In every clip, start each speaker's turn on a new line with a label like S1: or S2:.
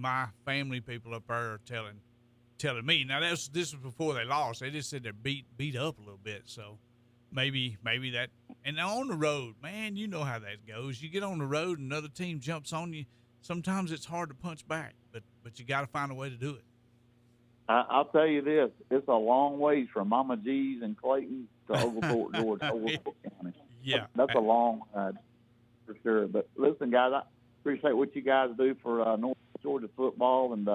S1: my family people up there are telling me. Now this was before they lost. They just said they're beat up a little bit. So maybe that. And on the road, man, you know how that goes. You get on the road and another team jumps on you. Sometimes it's hard to punch back, but you got to find a way to do it.
S2: I'll tell you this: it's a long ways from Mama G's and Clayton to Oglethorpe, Georgia, Oglethorpe County.
S1: Yeah,
S2: that's a long ride for sure. But listen, guys, I appreciate what you guys do for North Georgia football, and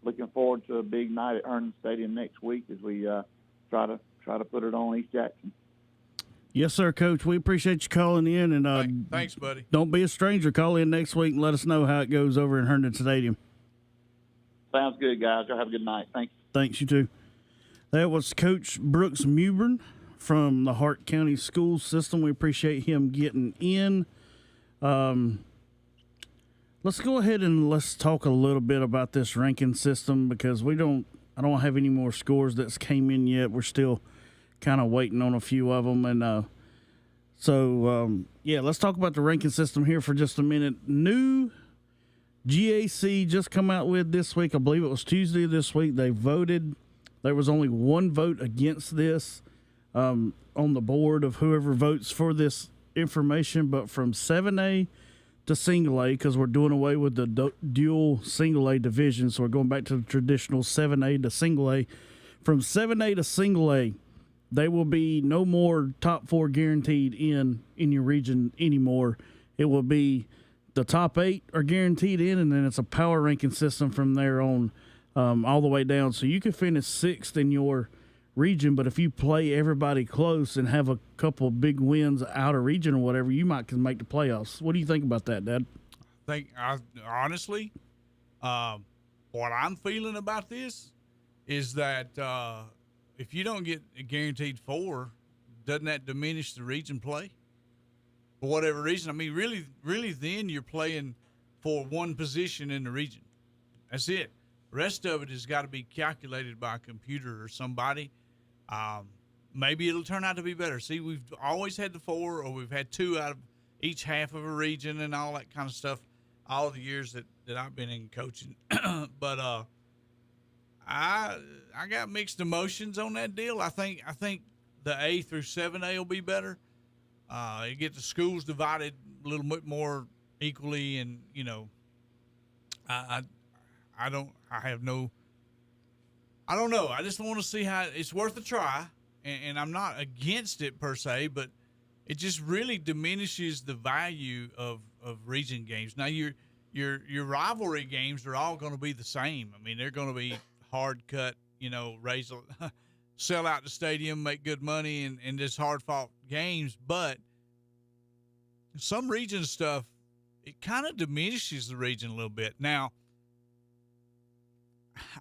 S2: looking forward to a big night at Herndon Stadium next week as we try to put it on East Jackson.
S3: Yes, sir, Coach. We appreciate you calling in, and
S1: thanks, buddy.
S3: Don't be a stranger. Call in next week and let us know how it goes over in Herndon Stadium.
S2: Sounds good, guys. Y'all have a good night. Thanks.
S3: Thanks, you too. That was Coach Brooks Mewburn from the Hart County School System. We appreciate him getting in. Let's go ahead and let's talk a little bit about this ranking system because I don't have any more scores that's came in yet. We're still kind of waiting on a few of them. And let's talk about the ranking system here for just a minute. New GAC just come out with this week. I believe it was Tuesday this week. They voted. There was only one vote against this on the board of whoever votes for this information. But from 7A to single A, because we're doing away with the dual single A division, so we're going back to the traditional 7A to single A. From 7A to single A, they will be no more top four guaranteed in your region anymore. It will be the top 8 are guaranteed in, and then it's a power ranking system from there on all the way down. So you could finish 6th in your region, but if you play everybody close and have a couple of big wins out of region or whatever, you might can make the playoffs. What do you think about that, Dad?
S1: Honestly, what I'm feeling about this is that if you don't get a guaranteed 4, doesn't that diminish the region play? For whatever reason. I mean, really then you're playing for one position in the region. That's it. The rest of it has got to be calculated by a computer or somebody. Maybe it'll turn out to be better. See, we've always had the 4, or we've had 2 out of each half of a region and all that kind of stuff all the years that I've been in coaching. But I got mixed emotions on that deal. I think the A through 7A will be better. You get the schools divided a little bit more equally, and I don't know. I just want to see how it's worth a try, and I'm not against it per se, but it just really diminishes the value of region games. Now your rivalry games are all going to be the same. I mean, they're going to be hard cut, sell out the stadium, make good money, and just hard fought games. But some region stuff, it kind of diminishes the region a little bit. Now,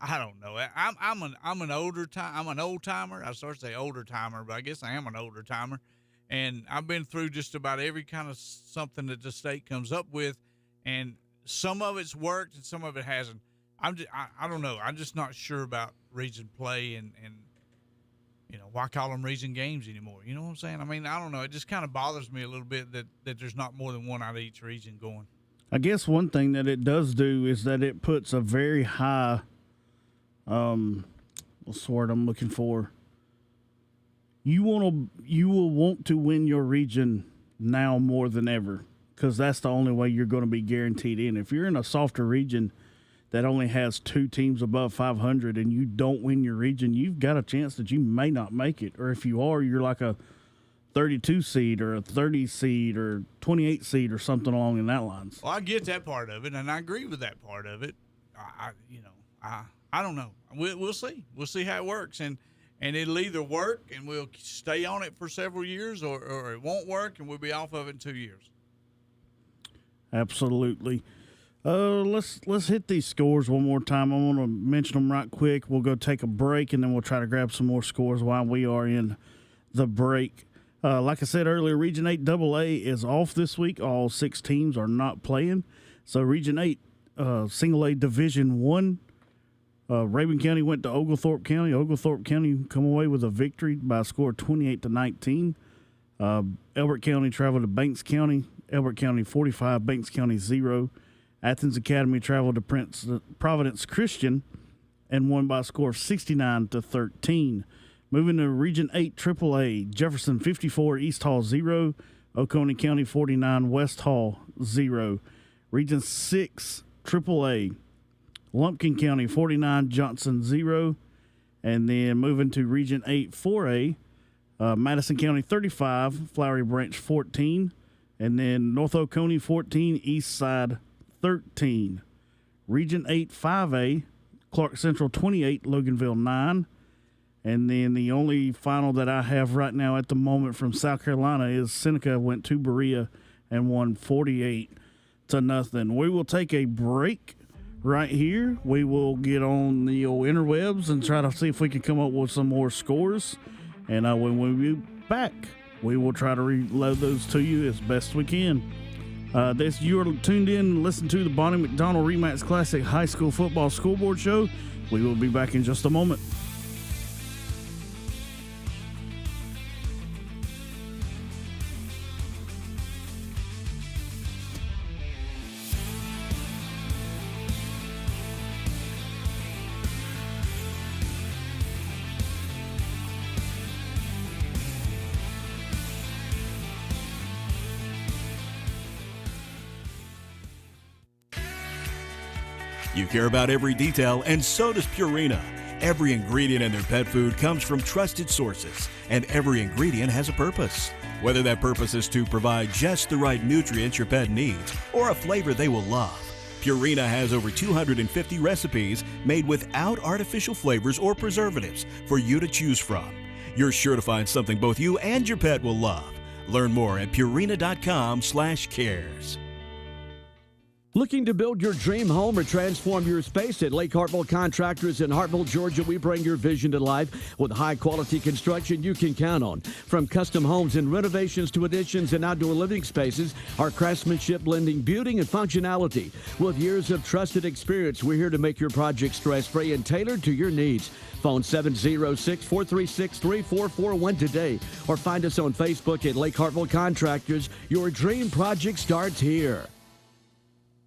S1: I don't know. I'm an old timer. I started to say older timer, but I guess I am an older timer. And I've been through just about every kind of something that the state comes up with, and some of it's worked and some of it hasn't. I don't know. I'm just not sure about region play and why call them region games anymore? You know what I'm saying? I mean, I don't know. It just kind of bothers me a little bit that there's not more than one out of each region going.
S3: I guess one thing that it does do is that it puts a very high, what's the word I'm looking for? You will want to win your region now more than ever, because that's the only way you're going to be guaranteed in. If you're in a softer region that only has 2 teams above 500 and you don't win your region, you've got a chance that you may not make it. Or if you are, you're like a 32 seed or a 30 seed or 28 seed or something along in that lines.
S1: Well, I get that part of it, and I agree with that part of it. I don't know. We'll see. We'll see how it works, and it'll either work and we'll stay on it for several years, or it won't work and we'll be off of it in 2 years.
S3: Absolutely. Let's hit these scores one more time. I want to mention them right quick. We'll go take a break, and then we'll try to grab some more scores while we are in the break. Like I said earlier, Region 8 AA is off this week. All 6 teams are not playing. So Region 8 Single A Division 1, Rabun County went to Oglethorpe County. Oglethorpe County come away with a victory by a score of 28-19. Elbert County traveled to Banks County. Elbert County 45, Banks County 0. Athens Academy traveled to Providence Christian and won by a score of 69-13. Moving to Region 8 AAA, Jefferson 54, East Hall 0, Oconee County 49, West Hall 0. Region 6 AAA, Lumpkin County 49, Johnson 0. And then moving to Region 8 4A, Madison County 35, Flowery Branch 14. And then North Oconee 14, East Side 13. Region 8 5A, Clark Central 28, Loganville 9. And then the only final that I have right now at the moment from South Carolina is Seneca went to Berea and won 48-0. We will take a break right here. We will get on the old interwebs and try to see if we can come up with some more scores. And when we be back, we will try to reload those to you as best we can. You are tuned in and listen to the Bonnie McDonald Remax Classic High School Football Scoreboard Show. We will be back in just a moment.
S4: You care about every detail, and so does Purina. Every ingredient in their pet food comes from trusted sources, and every ingredient has a purpose. Whether that purpose is to provide just the right nutrients your pet needs or a flavor they will love, Purina has over 250 recipes made without artificial flavors or preservatives for you to choose from. You're sure to find something both you and your pet will love. Learn more at purina.com/cares.
S5: Looking to build your dream home or transform your space? At Lake Hartville Contractors in Hartville, Georgia, we bring your vision to life with high-quality construction you can count on. From custom homes and renovations to additions and outdoor living spaces, our craftsmanship blending beauty and functionality. With years of trusted experience, we're here to make your project stress-free and tailored to your needs. Phone 706-436-3441 today or find us on Facebook at Lake Hartville Contractors. Your dream project starts here.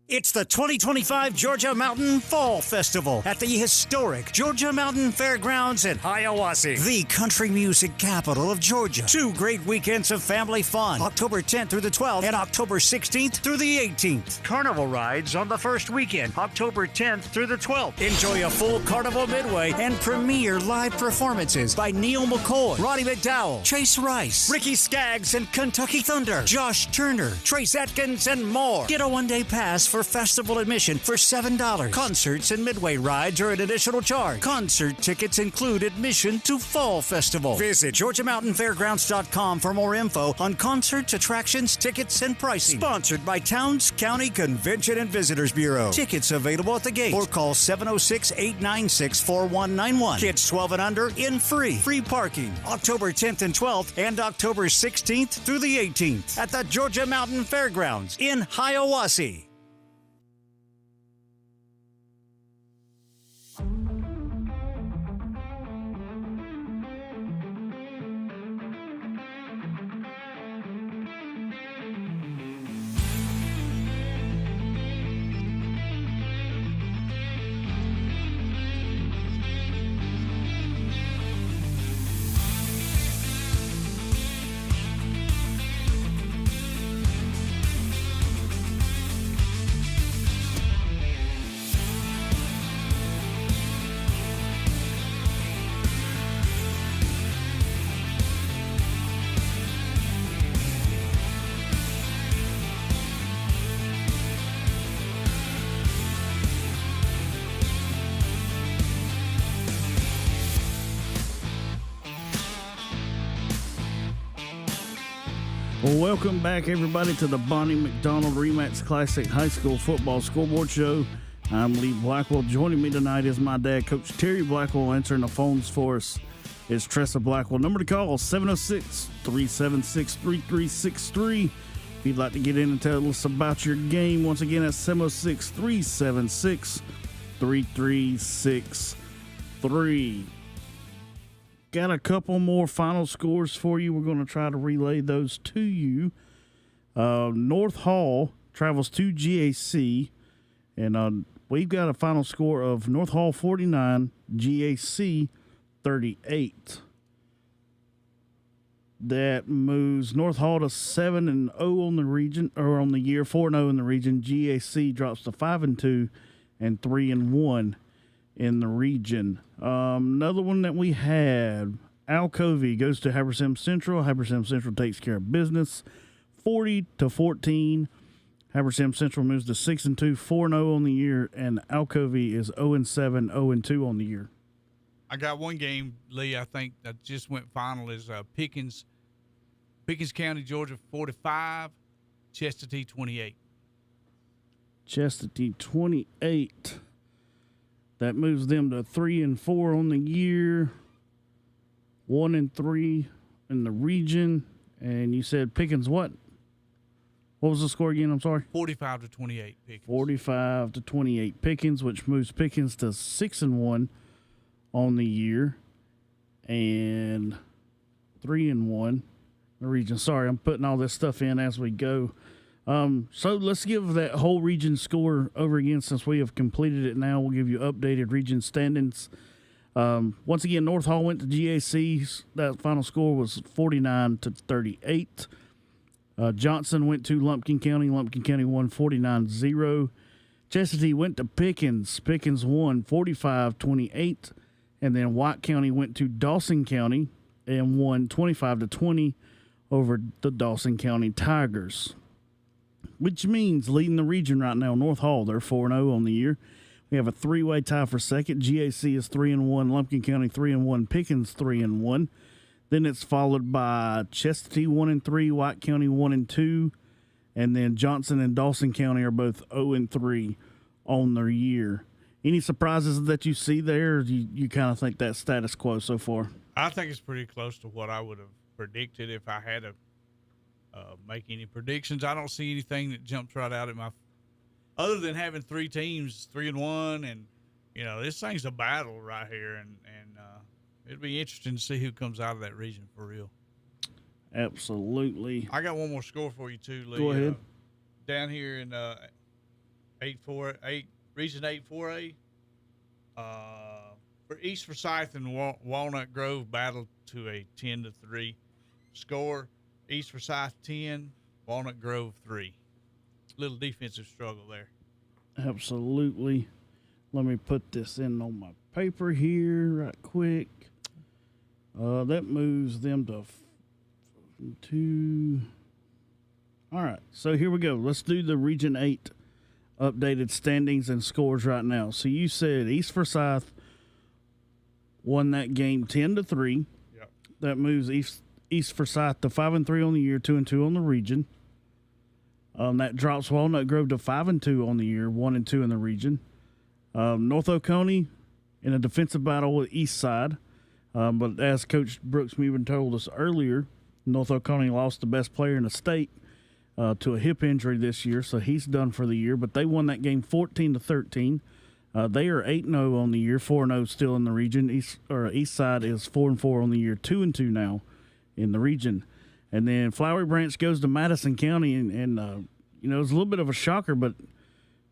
S6: It's the 2025 Georgia Mountain Fall Festival at the historic Georgia Mountain Fairgrounds in Hiawassee, the country music capital of Georgia. 2 great weekends of family fun, October 10th through the 12th and October 16th through the 18th. Carnival rides on the first weekend, October 10th through the 12th. Enjoy a full carnival midway and premier live performances by Neil McCoy, Roddy McDowell, Chase Rice, Ricky Skaggs and Kentucky Thunder, Josh Turner, Trace Atkins, and more. Get a one-day pass for festival admission for $7. Concerts and midway rides are an additional charge. Concert tickets include admission to Fall Festival. Visit GeorgiaMountainFairgrounds.com for more info on concerts, attractions, tickets, and pricing. Sponsored by Towns County Convention and Visitors Bureau. Tickets available at the gate or call 706-896-4191. Kids 12 and under in free. Free parking. October 10th and 12th and October 16th through the 18th at the Georgia Mountain Fairgrounds in Hiawassee.
S3: Well, welcome back, everybody, to the Bonnie McDonald Remax Classic High School Football Scoreboard Show. I'm Lee Blackwell. Joining me tonight is my dad, Coach Terry Blackwell. Answering the phones for us is Tressa Blackwell. Number to call, 706-376-3363. If you'd like to get in and tell us about your game, once again, that's 706-376-3363. Got a couple more final scores for you. We're going to try to relay those to you. North Hall travels to GAC And we've got a final score of North Hall 49, GAC 38. That moves North Hall to 7-0 on the region, or on the year, 4-0 in the region. GAC drops to 5-2 and 3-1 in the region. Another one that we had, Alcovey goes to Habersham Central. Habersham Central takes care of business, 40-14. Habersham Central moves to 6-2, 4-0 on the year, and Alcovey is 0-7, 0-2 on the year.
S1: I got one game, Lee, I think that just went final is Pickens County, Georgia 45, Chestatee 28.
S3: Chestatee 28. That moves them to 3-4 on the year, 1-3 in the region. And you said Pickens what? What was the score again? I'm sorry.
S1: 45-28 Pickens.
S3: 45-28 Pickens, which moves Pickens to 6-1 on the year and 3-1 the region. Sorry, I'm putting all this stuff in as we go. So let's give that whole region score over again since we have completed it now. We'll give you updated region standings. Once again, North Hall went to GAC. That final score was 49-38. Johnson went to Lumpkin County. Lumpkin County won 49-0. Chestatee went to Pickens. Pickens won 45-28. And then White County went to Dawson County and won 25-20 over the Dawson County Tigers. Which means leading the region right now, North Hall, they're 4-0 on the year. We have a three-way tie for second. GAC is 3-1, Lumpkin County 3-1, Pickens 3-1. Then it's followed by Chestatee 1-3, White County 1-2, and then Johnson and Dawson County are both 0-3 on their year. Any surprises that you see there? Or you kind of think that's status quo so far?
S1: I think it's pretty close to what I would have predicted if I had to make any predictions. I don't see anything that jumps right out at my, other than having three teams 3-1, and this thing's a battle right here, and it'd be interesting to see who comes out of that region for real.
S3: Absolutely.
S1: I got one more score for you too, Lee.
S3: Go ahead.
S1: Down here in 8-4-8 Region 8-4A, for East Forsyth and Walnut Grove battled to a 10-3 score. East Forsyth 10, Walnut Grove 3. Little defensive struggle there.
S3: Absolutely. Let me put this in on my paper here right quick. That moves them to 2. All right, so here we go. Let's do the Region 8 updated standings and scores right now. So you said East Forsyth won that game 10-3.
S1: Yep.
S3: That moves East Forsyth to 5-3 on the year, 2-2 on the region. That drops Walnut Grove to 5-2 on the year, 1-2 in the region. North Oconee in a defensive battle with East Side. But as Coach Brooks Mewman told us earlier, North Oconee lost the best player in the state to a hip injury this year, so he's done for the year. But they won that game 14-13. They are 8-0 on the year, 4-0 still in the region. East Side is 4-4 on the year, 2-2 now in the region. And then Flowery Branch goes to Madison County, and it's a little bit of a shocker, but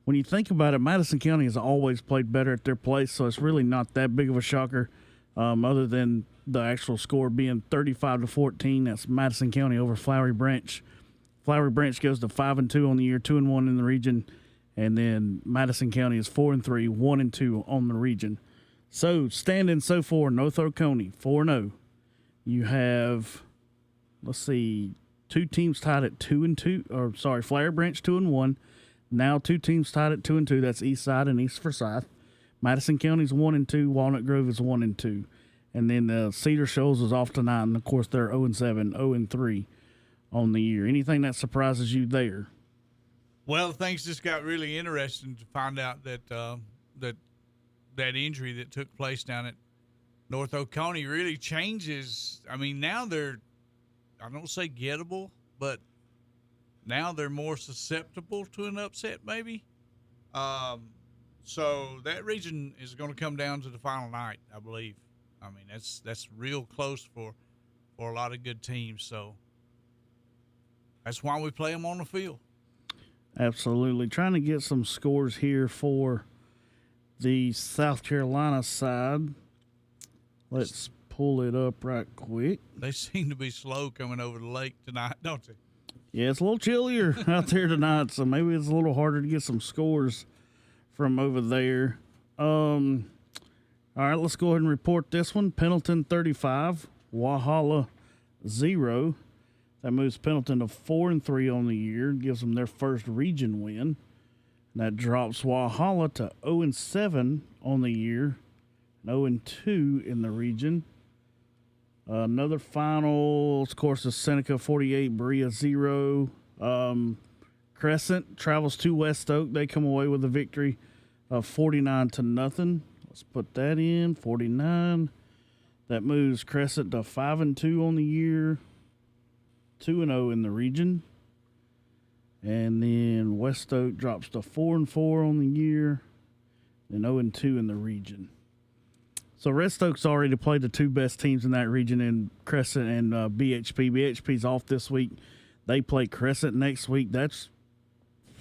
S3: when you think about it, Madison County has always played better at their place, so it's really not that big of a shocker, other than the actual score being 35-14. That's Madison County over Flowery Branch. Flowery Branch goes to 5-2 on the year, 2-1 in the region, and then Madison County is 4-3, 1-2 on the region. So standing so far, North Oconee 4-0. You have, let's see, two teams tied at 2-2. Flowery Branch 2-1. Now two teams tied at 2-2. That's East Side and East Forsyth. Madison County's 1-2. Walnut Grove is 1-2. And then Cedar Shoals is off tonight, and of course they're 0-7, 0-3 on the year. Anything that surprises you there?
S1: Well, things just got really interesting to find out that that injury that took place down at North Oconee really changes. I mean, now they're, I don't say gettable, but now they're more susceptible to an upset maybe. So that region is going to come down to the final night, I believe. I mean, that's real close for a lot of good teams. So that's why we play them on the field.
S3: Absolutely. Trying to get some scores here for the South Carolina side. Let's pull it up right quick.
S1: They seem to be slow coming over the lake tonight, don't they?
S3: Yeah, it's a little chillier out there tonight, so maybe it's a little harder to get some scores from over there. All right, let's go ahead and report this one. Pendleton 35, Walhalla 0. That moves Pendleton to 4-3 on the year, gives them their first region win. That drops Walhalla to 0-7 on the year, 0-2 in the region. Another final, of course, is Seneca 48, Berea 0. Crescent travels to West Oak. They come away with a victory of 49-0. Let's put that in, 49. That moves Crescent to 5-2 on the year, 2-0 in the region. And then West Oak drops to 4-4 on the year, and 0-2 in the region. So West Oak's already played the two best teams in that region in Crescent and BHP. BHP's off this week. They play Crescent next week. That's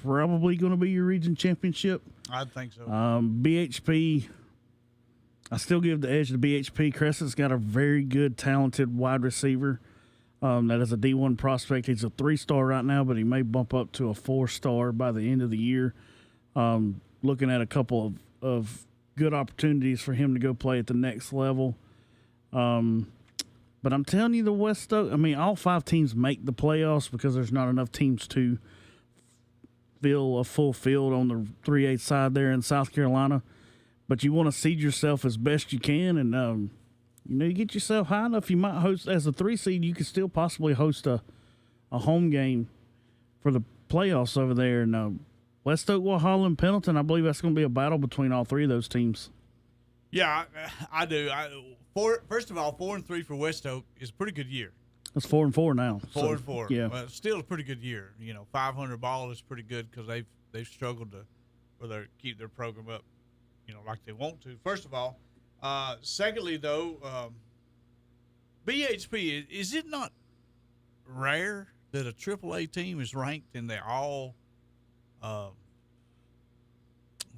S3: probably going to be your region championship.
S1: I think so.
S3: BHP, I still give the edge to BHP. Crescent's got a very good, talented wide receiver. That is a D1 prospect. He's a 3-star right now, but he may bump up to a 4-star by the end of the year. Looking at a couple of good opportunities for him to go play at the next level. But I'm telling you, the West Oak, all 5 teams make the playoffs because there's not enough teams to fill a full field on the 3A side there in South Carolina. But you want to seed yourself as best you can, and you get yourself high enough, you might host as a 3 seed. You could still possibly host a home game for the playoffs over there. And West Oak, Walhalla, and Pendleton, I believe that's going to be a battle between all 3 of those teams.
S1: Yeah, I do. First of all, 4-3 for West Oak is a pretty good year.
S3: It's 4-4 now.
S1: 4-4.
S3: Yeah,
S1: well, still a pretty good year. 500 ball is pretty good because they've struggled to keep their program up, like they want to. First of all. Secondly, though, BHP, is it not rare that a AAA team is ranked and they're all,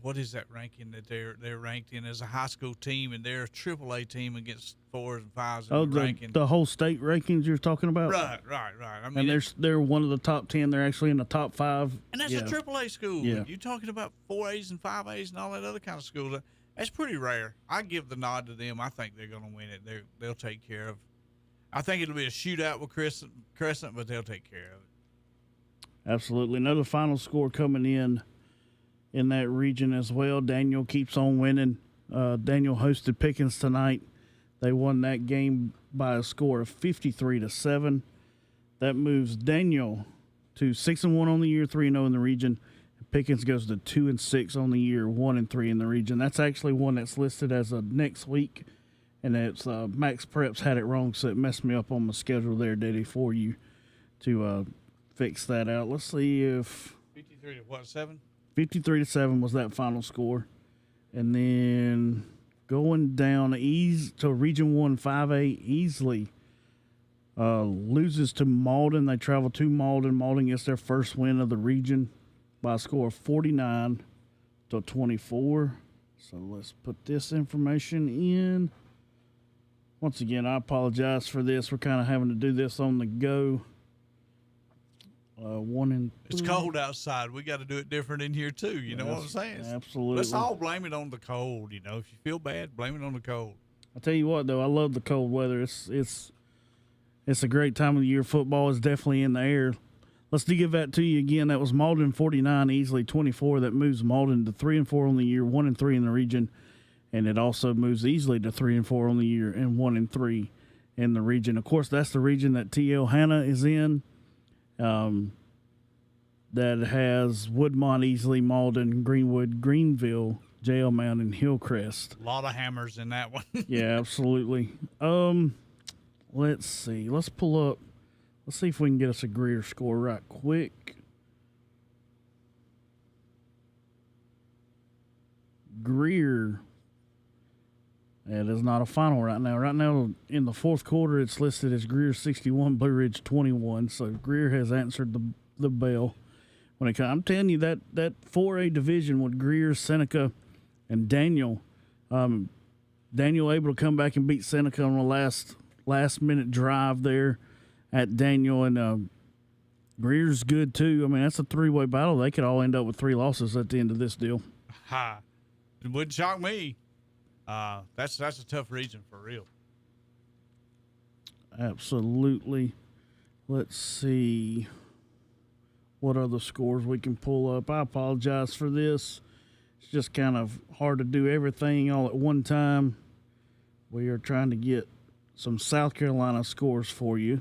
S1: what is that ranking that they're ranked in as a high school team, and they're a AAA team against 4s and 5s in the ranking?
S3: The whole state rankings you're talking about?
S1: Right.
S3: And they're one of the top 10. They're actually in the top 5.
S1: And that's a AAA school.
S3: Yeah.
S1: You're talking about 4As and 5As and all that other kind of schools. That's pretty rare. I give the nod to them. I think they're going to win it. They'll take care of. I think it'll be a shootout with Crescent, but they'll take care of it.
S3: Absolutely. Another final score coming in that region as well. Daniel keeps on winning. Daniel hosted Pickens tonight. They won that game by a score of 53-7. That moves Daniel to 6-1 on the year, 3-0 in the region. Pickens goes to 2-6 on the year, 1-3 in the region. That's actually one that's listed as a next week, and it's Max Preps had it wrong, so it messed me up on my schedule there, Diddy, for you to fix that out. Let's see if
S1: 7?
S3: 53-7 was that final score, and then going down to Region 1 5A, Easley loses to Malden. They travel to Malden. Malden gets their first win of the region by a score of 49-24. So let's put this information in. Once again, I apologize for this. We're kind of having to do this on the go. 1 and 3.
S1: It's cold outside. We got to do it different in here too. You know what I'm saying?
S3: Absolutely.
S1: Let's all blame it on the cold. If you feel bad, blame it on the cold.
S3: I tell you what, though, I love the cold weather. It's a great time of the year. Football is definitely in the air. Let's give that to you again. That was Malden 49, Easley 24. That moves Malden to 3-4 on the year, 1-3 in the region, and it also moves Easley to 3-4 on the year and 1-3 in the region. Of course, that's the region that T.L. Hanna is in. That has Woodmont, Easley, Malden, Greenwood, Greenville, Jail Mound, and Hillcrest.
S1: A lot of hammers in that one.
S3: Yeah, absolutely. Let's see. Let's pull up. Let's see if we can get us a Greer score right quick. Greer. It is not a final right now. Right now, in the fourth quarter, it's listed as Greer 61, Blue Ridge 21. So Greer has answered the bell when it comes. I'm telling you that 4A division with Greer, Seneca, and Daniel. Daniel able to come back and beat Seneca on the last minute drive there at Daniel, and Greer's good too. I mean, that's a 3-way battle. They could all end up with 3 losses at the end of this deal.
S1: Ha! It wouldn't shock me. That's a tough region for real.
S3: Absolutely. Let's see what other scores we can pull up. I apologize for this. It's just kind of hard to do everything all at one time. We are trying to get some South Carolina scores for you.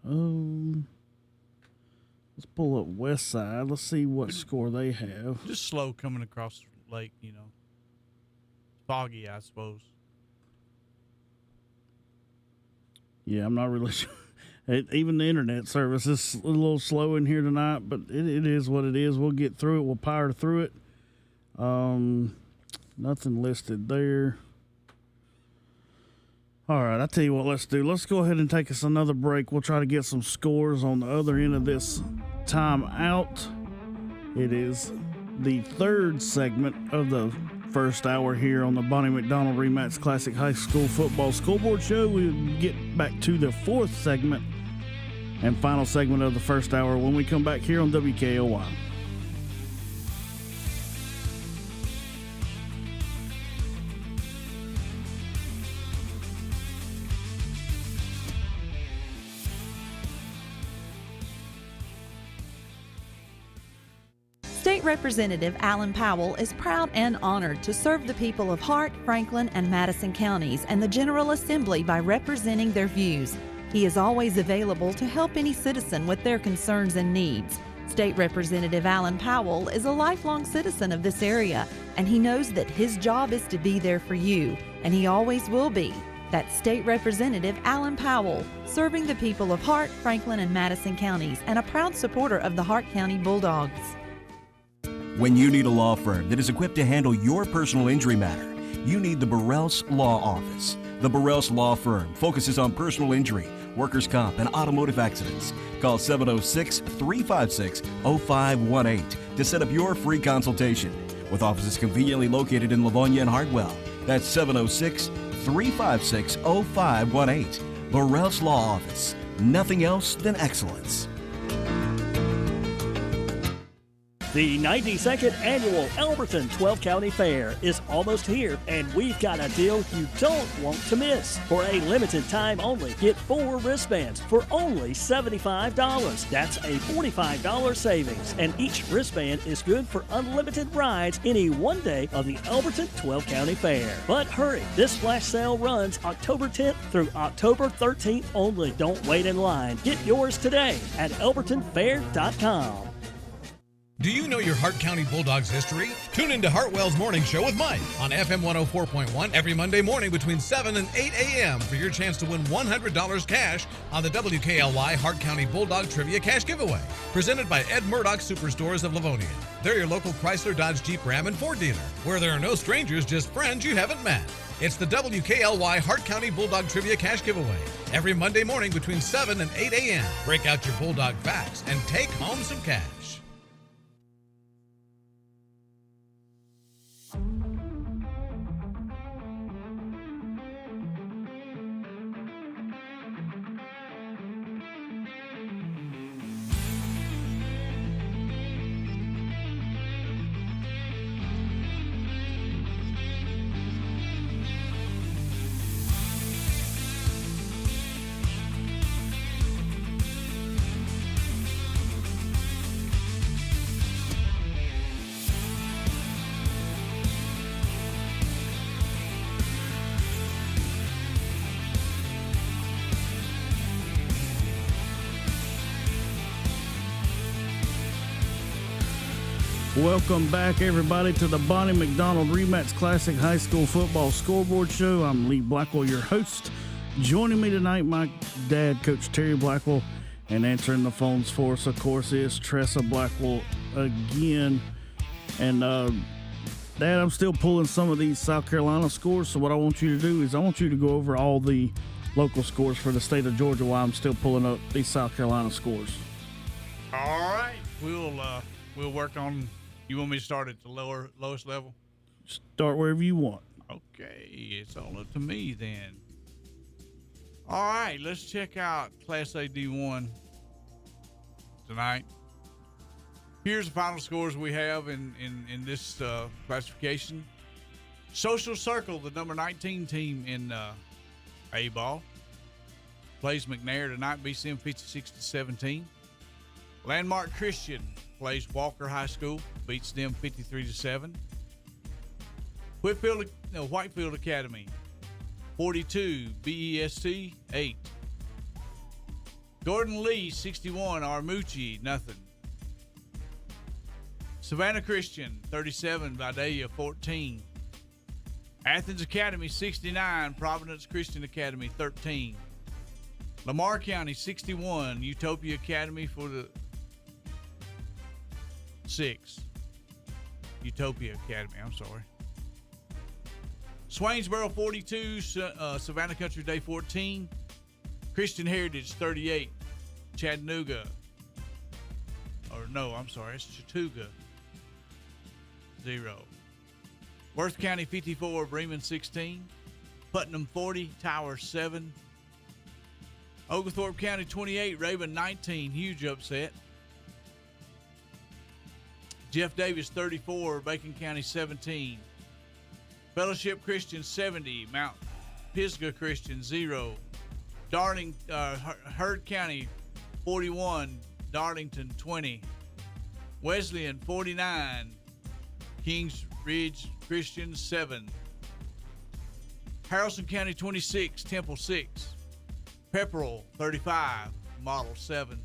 S3: Let's pull up West Side. Let's see what score they have.
S1: Just slow coming across the lake, Foggy, I suppose.
S3: Yeah, I'm not really sure. Even the internet service is a little slow in here tonight, but it is what it is. We'll get through it. We'll power through it. Nothing listed there. All right, I'll tell you what let's do. Let's go ahead and take us another break. We'll try to get some scores on the other end of this time out. It is the third segment of the first hour here on the Bonnie McDonald Rematch Classic High School Football Scoreboard Show. We'll get back to the fourth segment and final segment of the first hour when we come back here on WKOY.
S7: State Representative Alan Powell is proud and honored to serve the people of Hart, Franklin, and Madison counties and the General Assembly by representing their views. He is always available to help any citizen with their concerns and needs. State Representative Alan Powell is a lifelong citizen of this area, and he knows that his job is to be there for you, and he always will be. That's State Representative Alan Powell, serving the people of Hart, Franklin, and Madison counties, and a proud supporter of the Hart County Bulldogs.
S4: When you need a law firm that is equipped to handle your personal injury matter, you need the Burrell's Law Office. The Burrell's Law Firm focuses on personal injury, workers' comp, and automotive accidents. Call 706-356-0518 to set up your free consultation. With offices conveniently located in Livonia and Hartwell. That's 706-356-0518. Burrell's Law Office. Nothing else than excellence.
S8: The 92nd Annual Elberton 12 County Fair is almost here, and we've got a deal you don't want to miss. For a limited time only, get 4 wristbands for only $75. That's a $45 savings, and each wristband is good for unlimited rides any one day of the Elberton 12 County Fair. But hurry, this flash sale runs October 10th through October 13th only. Don't wait in line. Get yours today at elbertonfair.com.
S9: Do you know your Hart County Bulldogs history? Tune into Hartwell's Morning Show with Mike on FM 104.1 every Monday morning between 7 and 8 a.m. for your chance to win $100 cash on the WKLY Hart County Bulldog Trivia Cash Giveaway, presented by Ed Murdoch Superstores of Livonia. They're your local Chrysler, Dodge, Jeep, Ram, and Ford dealer, where there are no strangers, just friends you haven't met. It's the WKLY Hart County Bulldog Trivia Cash Giveaway, every Monday morning between 7 and 8 a.m. Break out your Bulldog facts and take home some cash.
S3: Welcome back, everybody, to the Bonnie McDonald Rematch Classic High School Football Scoreboard Show. I'm Lee Blackwell, your host. Joining me tonight, my dad, Coach Terry Blackwell, and answering the phones for us, of course, is Tressa Blackwell again. And, Dad, I'm still pulling some of these South Carolina scores, so what I want you to do is I want you to go over all the local scores for the state of Georgia while I'm still pulling up these South Carolina scores.
S1: All right, we'll work on. You want me to start at the lowest level?
S3: Start wherever you want.
S1: Okay, it's all up to me then. All right, let's check out Class A D1 tonight. Here's the final scores we have in this classification. Social Circle, the number 19 team in A ball, plays McNair tonight, beats them 56-17. Landmark Christian plays Walker High School, beats them 53-7. Whitefield Academy, 42, BEST 8. Gordon Lee 61, Armucci nothing. Savannah Christian 37, Vidalia 14. Athens Academy 69, Providence Christian Academy 13. Lamar County 61, Utopia Academy for the 6. Utopia Academy, I'm sorry. Swainsboro 42, Savannah Country Day 14. Christian Heritage 38. Chattanooga. It's Chattooga 0. Worth County 54, Bremen 16. Putnam 40, Towers 7. Oglethorpe County 28, Raven 19, huge upset. Jeff Davis 34, Bacon County 17. Fellowship Christian 70, Mount Pisgah Christian 0. Heard County 41, Darlington 20. Wesleyan 49, Kings Ridge Christian 7. Harrelson County 26, Temple 6. Pepperell 35, Model 7.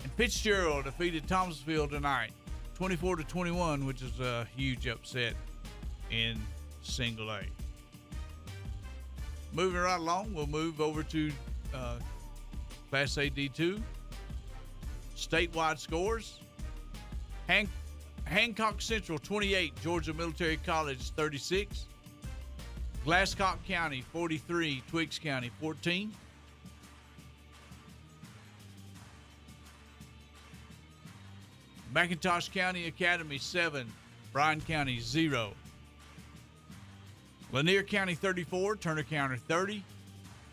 S1: And Fitzgerald defeated Thomasville tonight, 24-21, which is a huge upset in single A. Moving right along, we'll move over to Class A D2. Statewide scores. Hancock Central 28, Georgia Military College 36. Glasscock County 43, Twiggs County 14. McIntosh County Academy 7, Bryan County 0. Lanier County 34, Turner County 30.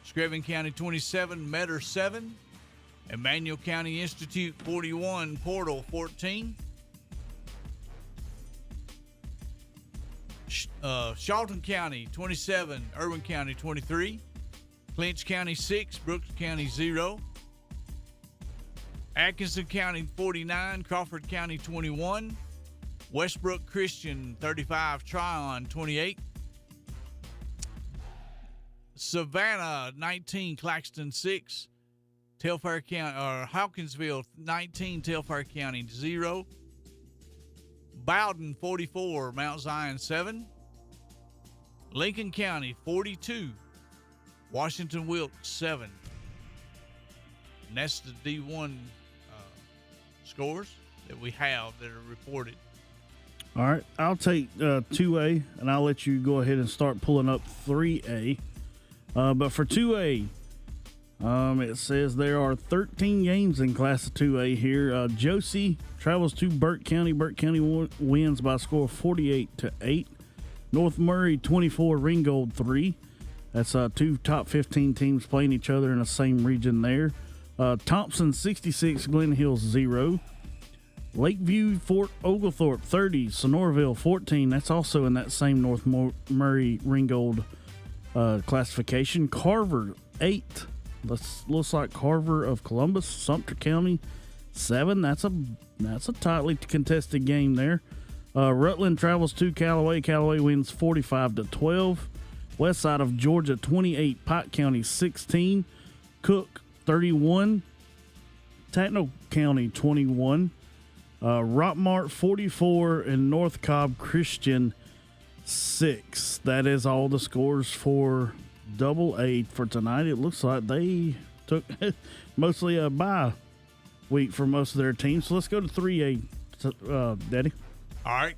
S1: Screven County 27, Metter 7. Emmanuel County Institute 41, Portal 14. Charlton County 27, Irwin County 23. Clinch County 6, Brooks County 0. Atkinson County 49, Crawford County 21. Westbrook Christian 35, Tryon 28. Savannah 19, Claxton 6. Telfair County Hawkinsville 19, Telfair County 0. Bowden 44, Mount Zion 7. Lincoln County 42, Washington Wilkes 7. And that's the D1 scores that we have that are reported.
S3: All right, I'll take 2A, and I'll let you go ahead and start pulling up 3A. But for 2A, it says there are 13 games in Class of 2A here. Josie travels to Burke County. Burke County wins by a score of 48-8. North Murray 24, Ringgold 3. That's two top 15 teams playing each other in the same region there. Thompson 66, Glen Hills 0. Lakeview, Fort Oglethorpe 30, Sonoraville 14. That's also in that same North Murray Ringgold classification. Carver 8. Looks like Carver of Columbus. Sumter County 7. That's a tightly contested game there. Rutland travels to Callaway. Callaway wins 45-12. West side of Georgia 28. Pike County 16. Cook 31. Tatnall County 21. Rockmart 44 and North Cobb Christian 6. That is all the scores for Double A for tonight. It looks like they took mostly a bye week for most of their teams. So let's go to 3A, Daddy.
S1: All right.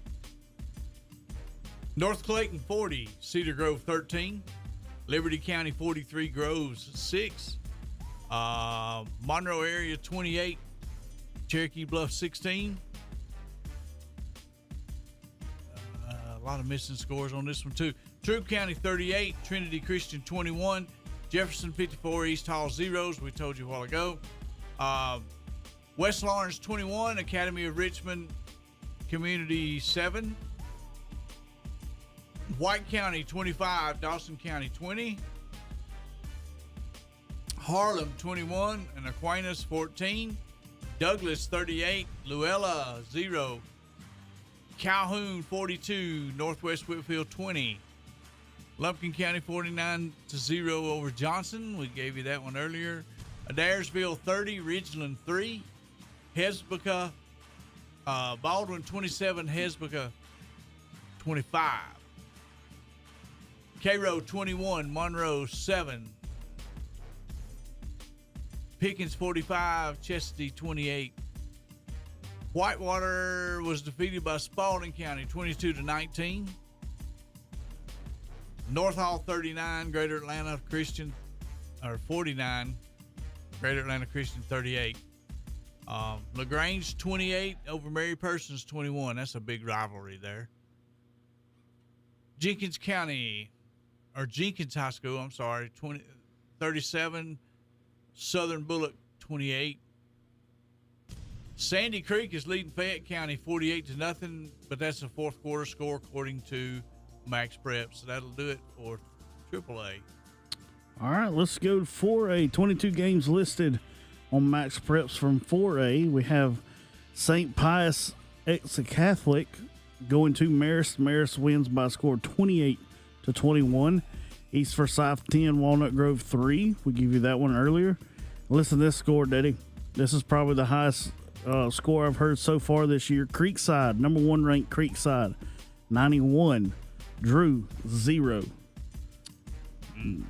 S1: North Clayton 40, Cedar Grove 13. Liberty County 43, Groves 6. Monroe area 28, Cherokee Bluff 16. A lot of missing scores on this one, too. Troup County 38, Trinity Christian 21, Jefferson 54, East Hall 0s. We told you a while ago. West Lawrence 21, Academy of Richmond Community 7. White County 25, Dawson County 20. Harlem 21, and Aquinas 14. Douglas 38, Luella 0. Calhoun 42, Northwest Whitfield 20. Lumpkin County 49-0 over Johnson. We gave you that one earlier. Adairsville 30, Ridgeland 3. Hesbica, Baldwin 27, Hesbica 25. Cairo 21, Monroe 7. Pickens 45, Chestatee 28. Whitewater was defeated by Spalding County 22-19. North Hall 39, Greater Atlanta Christian, or 49, Greater Atlanta Christian 38. LaGrange 28 over Mary Persons 21. That's a big rivalry there. Jenkins High School, 37, Southern Bullock 28. Sandy Creek is leading Fayette County 48-0, but that's a fourth quarter score according to Max Prep. So that'll do it for AAA.
S3: All right, let's go to 4A. 22 games listed on Max Preps from 4A. We have St. Pius Ex-Catholic going to Marist. Marist wins by a score 28-21. East Forsyth 10, Walnut Grove 3. We give you that one earlier. Listen to this score, Daddy. This is probably the highest score I've heard so far this year. Creekside, number 1 ranked Creekside, 91. Drew 0.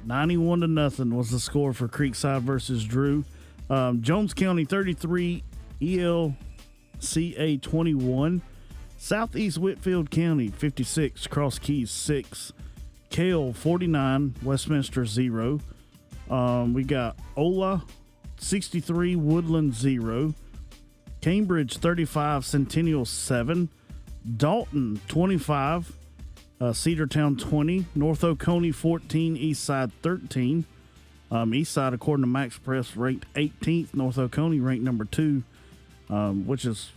S3: 91-0 was the score for Creekside versus Drew. Jones County 33, ELCA 21. Southeast Whitfield County 56, Cross Keys 6. Cale 49, Westminster 0. We got Ola 63, Woodland 0. Cambridge 35, Centennial 7. Dalton 25, Cedartown 20. North Oconee 14, Eastside 13. Eastside, according to Max Press, ranked 18th. North Oconee ranked number 2, which is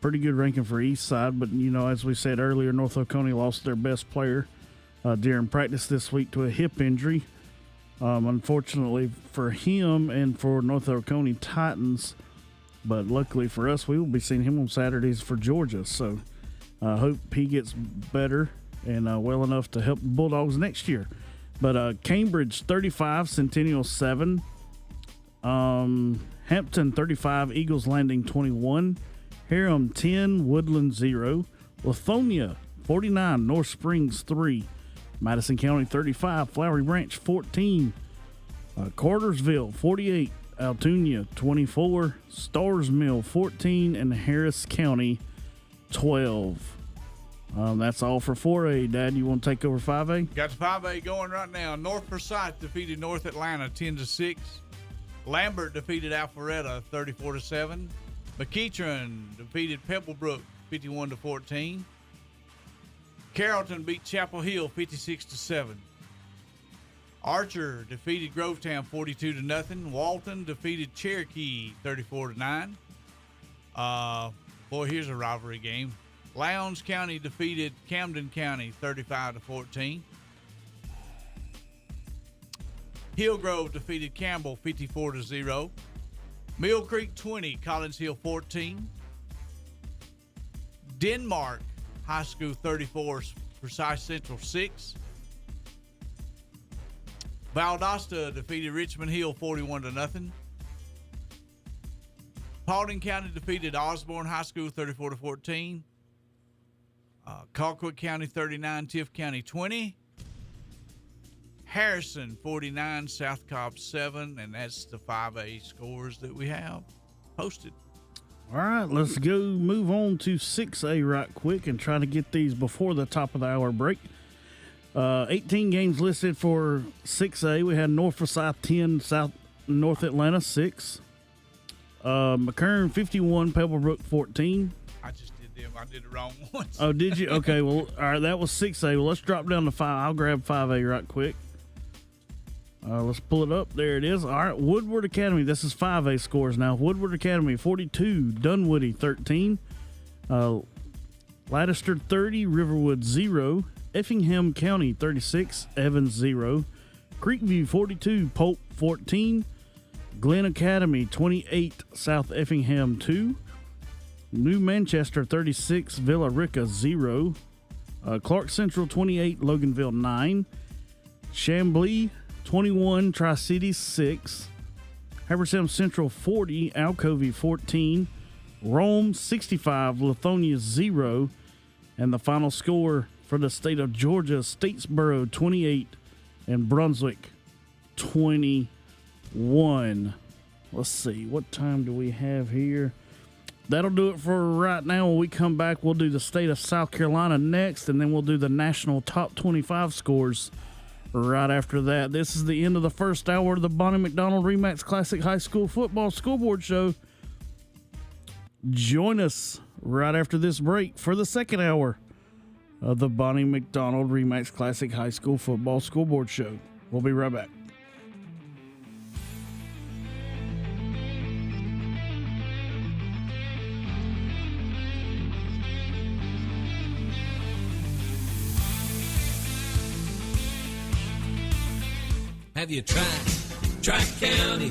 S3: pretty good ranking for Eastside. But, you know, as we said earlier, North Oconee lost their best player during practice this week to a hip injury. Unfortunately for him and for North Oconee Titans, but luckily for us, we will be seeing him on Saturdays for Georgia. So I hope he gets better and well enough to help the Bulldogs next year. But Cambridge 35, Centennial 7. Hampton 35, Eagles Landing 21. Harem 10, Woodland 0. Lithonia 49, North Springs 3. Madison County 35, Flowery Branch 14. Cartersville 48, Altoona 24. Stars Mill 14, and Harris County 12. That's all for 4A. Dad, you want to take over 5A?
S1: Got the 5A going right now. North Forsyth defeated North Atlanta 10-6. Lambert defeated Alpharetta 34-7. McEachern defeated Pebblebrook 51-14. Carrollton beat Chapel Hill 56-7. Archer defeated Grovetown 42-0. Walton defeated Cherokee 34-9. Boy, here's a rivalry game. Lowndes County defeated Camden County 35-14. Hillgrove defeated Campbell 54-0. Mill Creek 20, Collins Hill 14. Denmark High School 34, Forsyth Central 6. Valdosta defeated Richmond Hill 41-0. Paulding County defeated Osborne High School 34-14. Colquitt County 39, Tiff County 20. Harrison 49, South Cobb 7, and that's the 5A scores that we have posted.
S3: All right, let's go move on to 6A right quick and try to get these before the top of the hour break. 18 games listed for 6A. We had North Forsyth 10, North Atlanta 6. McKern 51, Pebblebrook 14.
S1: I just did them. I did the wrong ones.
S3: Oh, did you? Okay, well, all right, that was 6A. Well, let's drop down to 5. I'll grab 5A right quick. Let's pull it up. There it is. All right, Woodward Academy. This is 5A scores now. Woodward Academy 42, Dunwoody 13, Laddister 30, Riverwood 0, Effingham County 36, Evans 0, Creekview 42, Polk 14, Glen Academy 28, South Effingham 2, New Manchester 36, Villa Rica 0, Clark Central 28, Loganville 9, Chamblee 21, Tri-Cities 6, Habersham Central 40, Alcovey 14, Rome 65, Lithonia 0, and the final score for the state of Georgia, Statesboro 28 and Brunswick 21. Let's see, what time do we have here? That'll do it for right now. When we come back, we'll do the state of South Carolina next, and then we'll do the national top 25 scores right after that. This is the end of the first hour of the Bonnie McDonald Remax Classic High School Football Scoreboard Show. Join us right after this break for the second hour of the Bonnie McDonald Remax Classic High School Football Scoreboard Show. We'll be right back.
S10: Have you tried Tri-County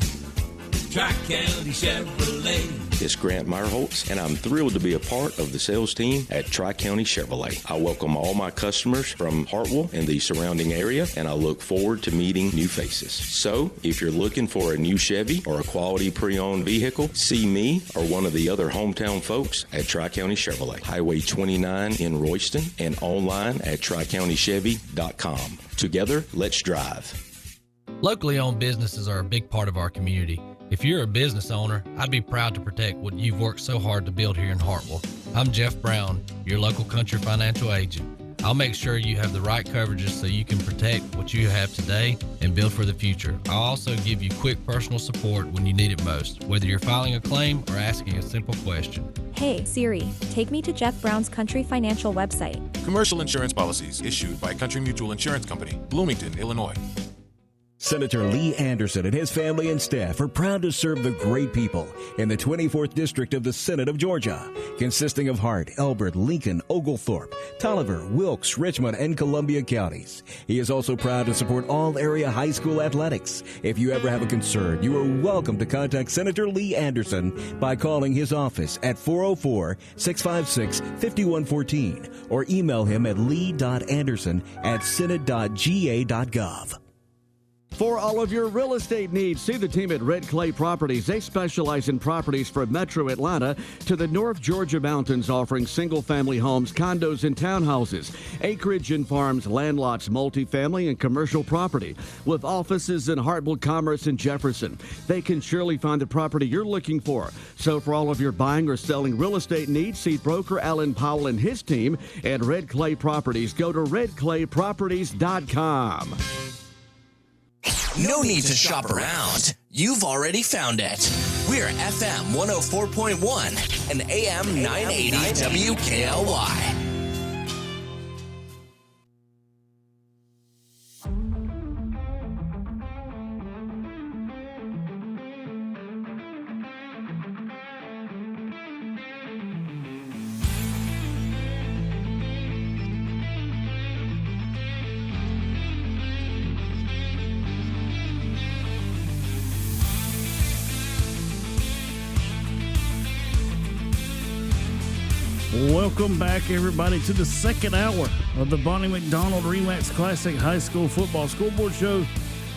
S10: Chevrolet?
S11: It's Grant Meyerholtz, and I'm thrilled to be a part of the sales team at Tri-County Chevrolet. I welcome all my customers from Hartwell and the surrounding area, and I look forward to meeting new faces. So, if you're looking for a new Chevy or a quality pre-owned vehicle, see me or one of the other hometown folks at Tri-County Chevrolet, Highway 29 in Royston, and online at TriCountyChevy.com. Together, let's drive.
S10: Locally owned businesses are a big part of our community. If you're a business owner, I'd be proud to protect what you've worked so hard to build here in Hartwell. I'm Jeff Brown, your local country financial agent. I'll make sure you have the right coverages so you can protect what you have today and build for the future. I'll also give you quick personal support when you need it most, whether you're filing a claim or asking a simple question.
S12: Hey, Siri, take me to Jeff Brown's Country Financial website.
S13: Commercial insurance policies issued by Country Mutual Insurance Company, Bloomington, Illinois.
S4: Senator Lee Anderson and his family and staff are proud to serve the great people in the 24th District of the Senate of Georgia, consisting of Hart, Elbert, Lincoln, Oglethorpe, Tolliver, Wilkes, Richmond, and Columbia counties. He is also proud to support all area high school athletics. If you ever have a concern, you are welcome to contact Senator Lee Anderson by calling his office at 404-656-5114 or email him at lee.anderson@senate.ga.gov.
S5: For all of your real estate needs, see the team at Red Clay Properties. They specialize in properties from Metro Atlanta to the North Georgia mountains, offering single-family homes, condos, and townhouses, acreage and farms, land lots, multifamily, and commercial property. With offices in Hartwell, Commerce, and Jefferson, they can surely find the property you're looking for. So for all of your buying or selling real estate needs, see broker Alan Powell and his team at Red Clay Properties. Go to redclayproperties.com.
S14: No need to shop around. You've already found it. We're FM 104.1 and AM 980 WKLY.
S3: Welcome back, everybody, to the second hour of the Bonnie McDonald Remax Classic High School Football Scoreboard Show.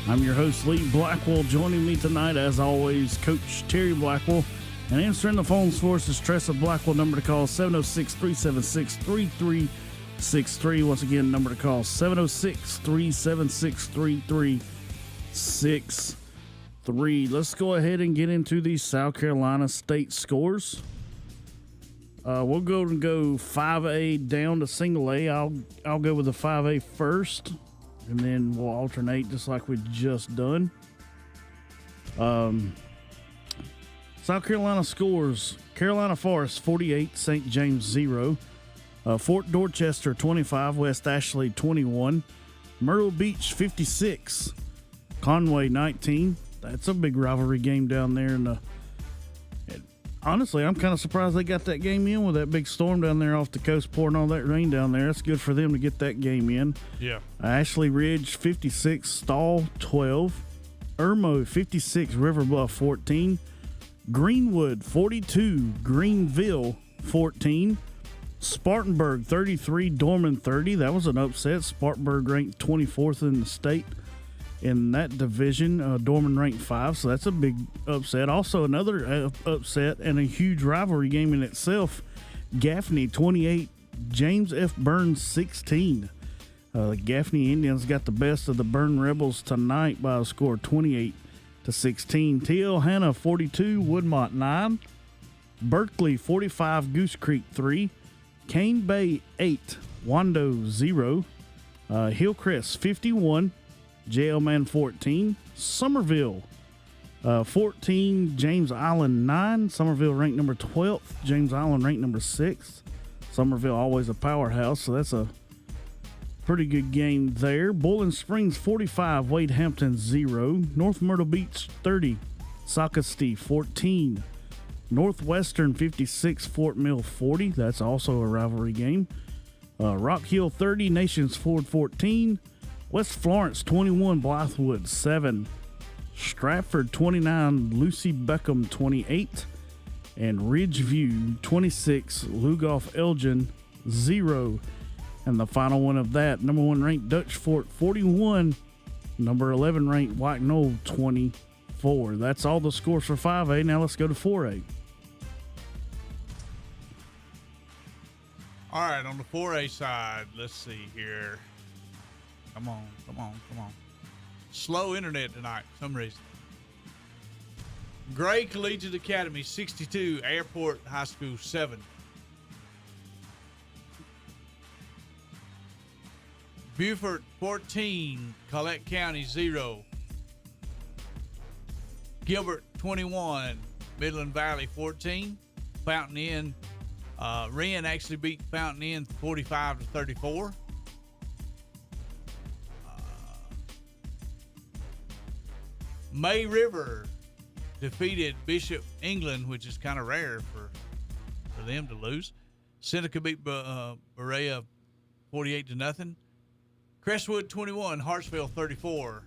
S3: I'm your host, Lee Blackwell. Joining me tonight, as always, Coach Terry Blackwell. And answering the phones for us is Tressa Blackwell. Number to call, 706-376-3363. Once again, number to call, 706-376-3363. Let's go ahead and get into the South Carolina State scores. We'll go 5A down to single A. I'll go with the 5A first, and then we'll alternate just like we just done. South Carolina scores: Carolina Forest 48, St. James 0. Fort Dorchester 25, West Ashley 21. Myrtle Beach 56, Conway 19. That's a big rivalry game down there. And honestly, I'm kind of surprised they got that game in with that big storm down there off the coast, pouring all that rain down there. That's good for them to get that game in.
S1: Yeah.
S3: Ashley Ridge 56, Stall 12. Irmo 56, River Bluff 14. Greenwood 42, Greenville 14. Spartanburg 33, Dorman 30. That was an upset. Spartanburg ranked 24th in the state in that division. Dorman ranked 5, so that's a big upset. Also another upset and a huge rivalry game in itself. Gaffney 28, James F. Burns 16. The Gaffney Indians got the best of the Burn Rebels tonight by a score 28-16. T.L. Hanna 42, Woodmont 9. Berkeley 45, Goose Creek 3. Cane Bay 8, Wando 0. Hillcrest 51, JL Man 14. Somerville 14, James Island 9. Somerville ranked number 12th. James Island ranked number 6th. Somerville always a powerhouse, so that's a pretty good game there. Bowling Springs 45, Wade Hampton 0. North Myrtle Beach 30, Socastee 14. Northwestern 56, Fort Mill 40. That's also a rivalry game. Rock Hill 30, Nations Ford 14. West Florence 21, Blythewood 7. Stratford 29, Lucy Beckham 28. And Ridgeview 26, Lugoff Elgin 0. And the final one of that, number 1 ranked Dutch Fort 41. Number 11 ranked White Knoll 24. That's all the scores for 5A. Now let's go to 4A.
S1: All right, on the 4A side, let's see here. Come on. Slow internet tonight for some reason. Gray Collegiate Academy 62, Airport High School 7. Beaufort 14, Collette County 0. Gilbert 21, Midland Valley 14. Fountain Inn. Wren actually beat Fountain Inn 45-34. May River defeated Bishop England, which is kind of rare for them to lose. Seneca beat Berea 48-0. Crestwood 21, Hartsville 34.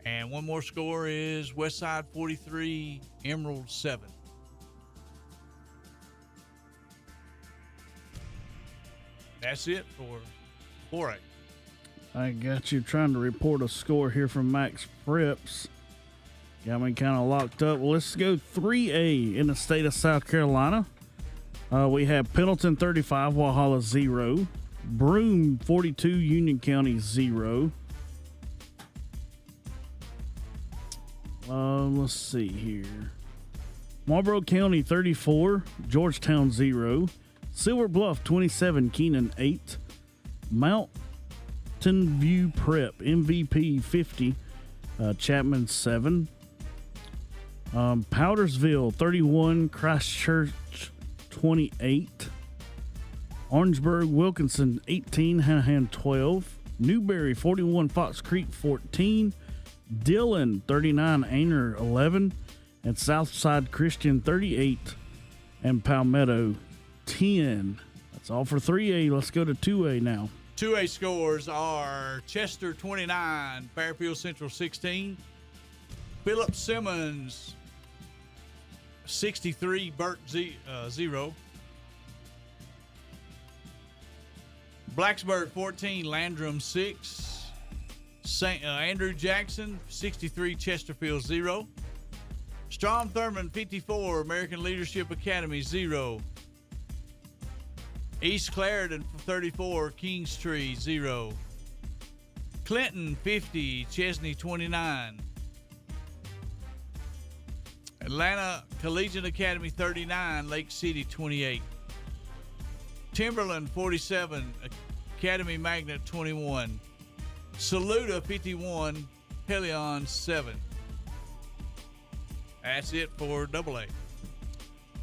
S1: And one more score is Westside 43, Emerald 7. That's it for 4A.
S3: I got you trying to report a score here from Max Preps. Got me kind of locked up. Well, let's go 3A in the state of South Carolina. We have Pendleton 35, Walhalla 0. Broome 42, Union County 0. Let's see here. Marlboro County 34, Georgetown 0. Silver Bluff 27, Keenan 8. Mountain View Prep MVP 50, Chapman 7. Powdersville 31, Christchurch 28. Orangeburg Wilkinson 18, Hanahan 12. Newberry 41, Fox Creek 14. Dillon 39, Ainer 11. And Southside Christian 38 and Palmetto 10. That's all for 3A. Let's go to 2A now.
S1: 2A scores are Chester 29, Fairfield Central 16. Philip Simmons 63, Burt 0. Blacksburg 14, Landrum 6. Andrew Jackson 63, Chesterfield 0. Strom Thurmond 54, American Leadership Academy 0. East Clarendon 34, Kingstree 0. Clinton 50, Chesney 29. Atlanta Collegiate Academy 39, Lake City 28. Timberland 47, Academy Magnet 21. Saluda 51, Helion 7. That's it for AA.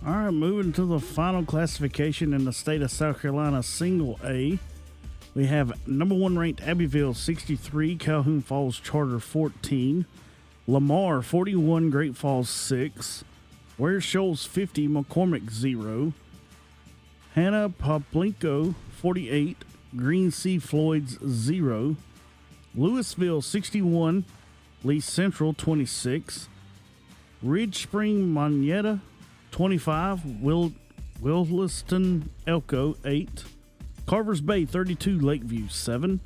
S3: All right, moving to the final classification in the state of South Carolina, Single A. We have number 1 ranked Abbeville 63, Calhoun Falls Charter 14, Lamar 41, Great Falls 6, Ware Shoals 50, McCormick 0, Hannah Poplinko 48, Green Sea Floyds 0, Louisville 61, Lee Central 26, Ridge Spring Moneta 25, Williston Elko 8, Carvers Bay 32, Lakeview 7,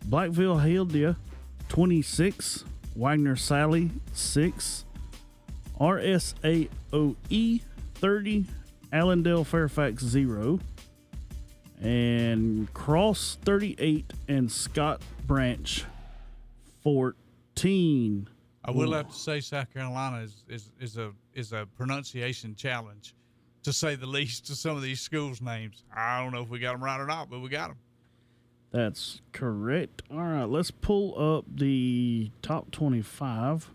S3: Blackville Hildia 26, Wagner Sally 6, RSAOE 30, Allendale Fairfax 0, and Cross 38 and Scott Branch 14.
S1: I will have to say South Carolina is a pronunciation challenge, to say the least, to some of these schools' names. I don't know if we got them right or not, but we got them.
S3: That's correct. All right, let's pull up the top 25.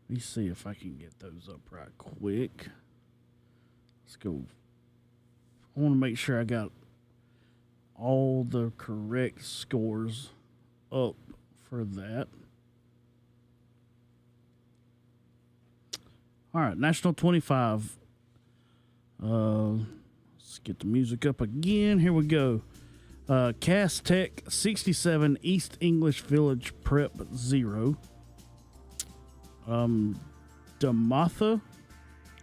S3: Let me see if I can get those up right quick. Let's go. I want to make sure I got all the correct scores up for that. All right, National 25. Let's get the music up again. Here we go. Cass Tech 67, East English Village Prep 0. Dematha,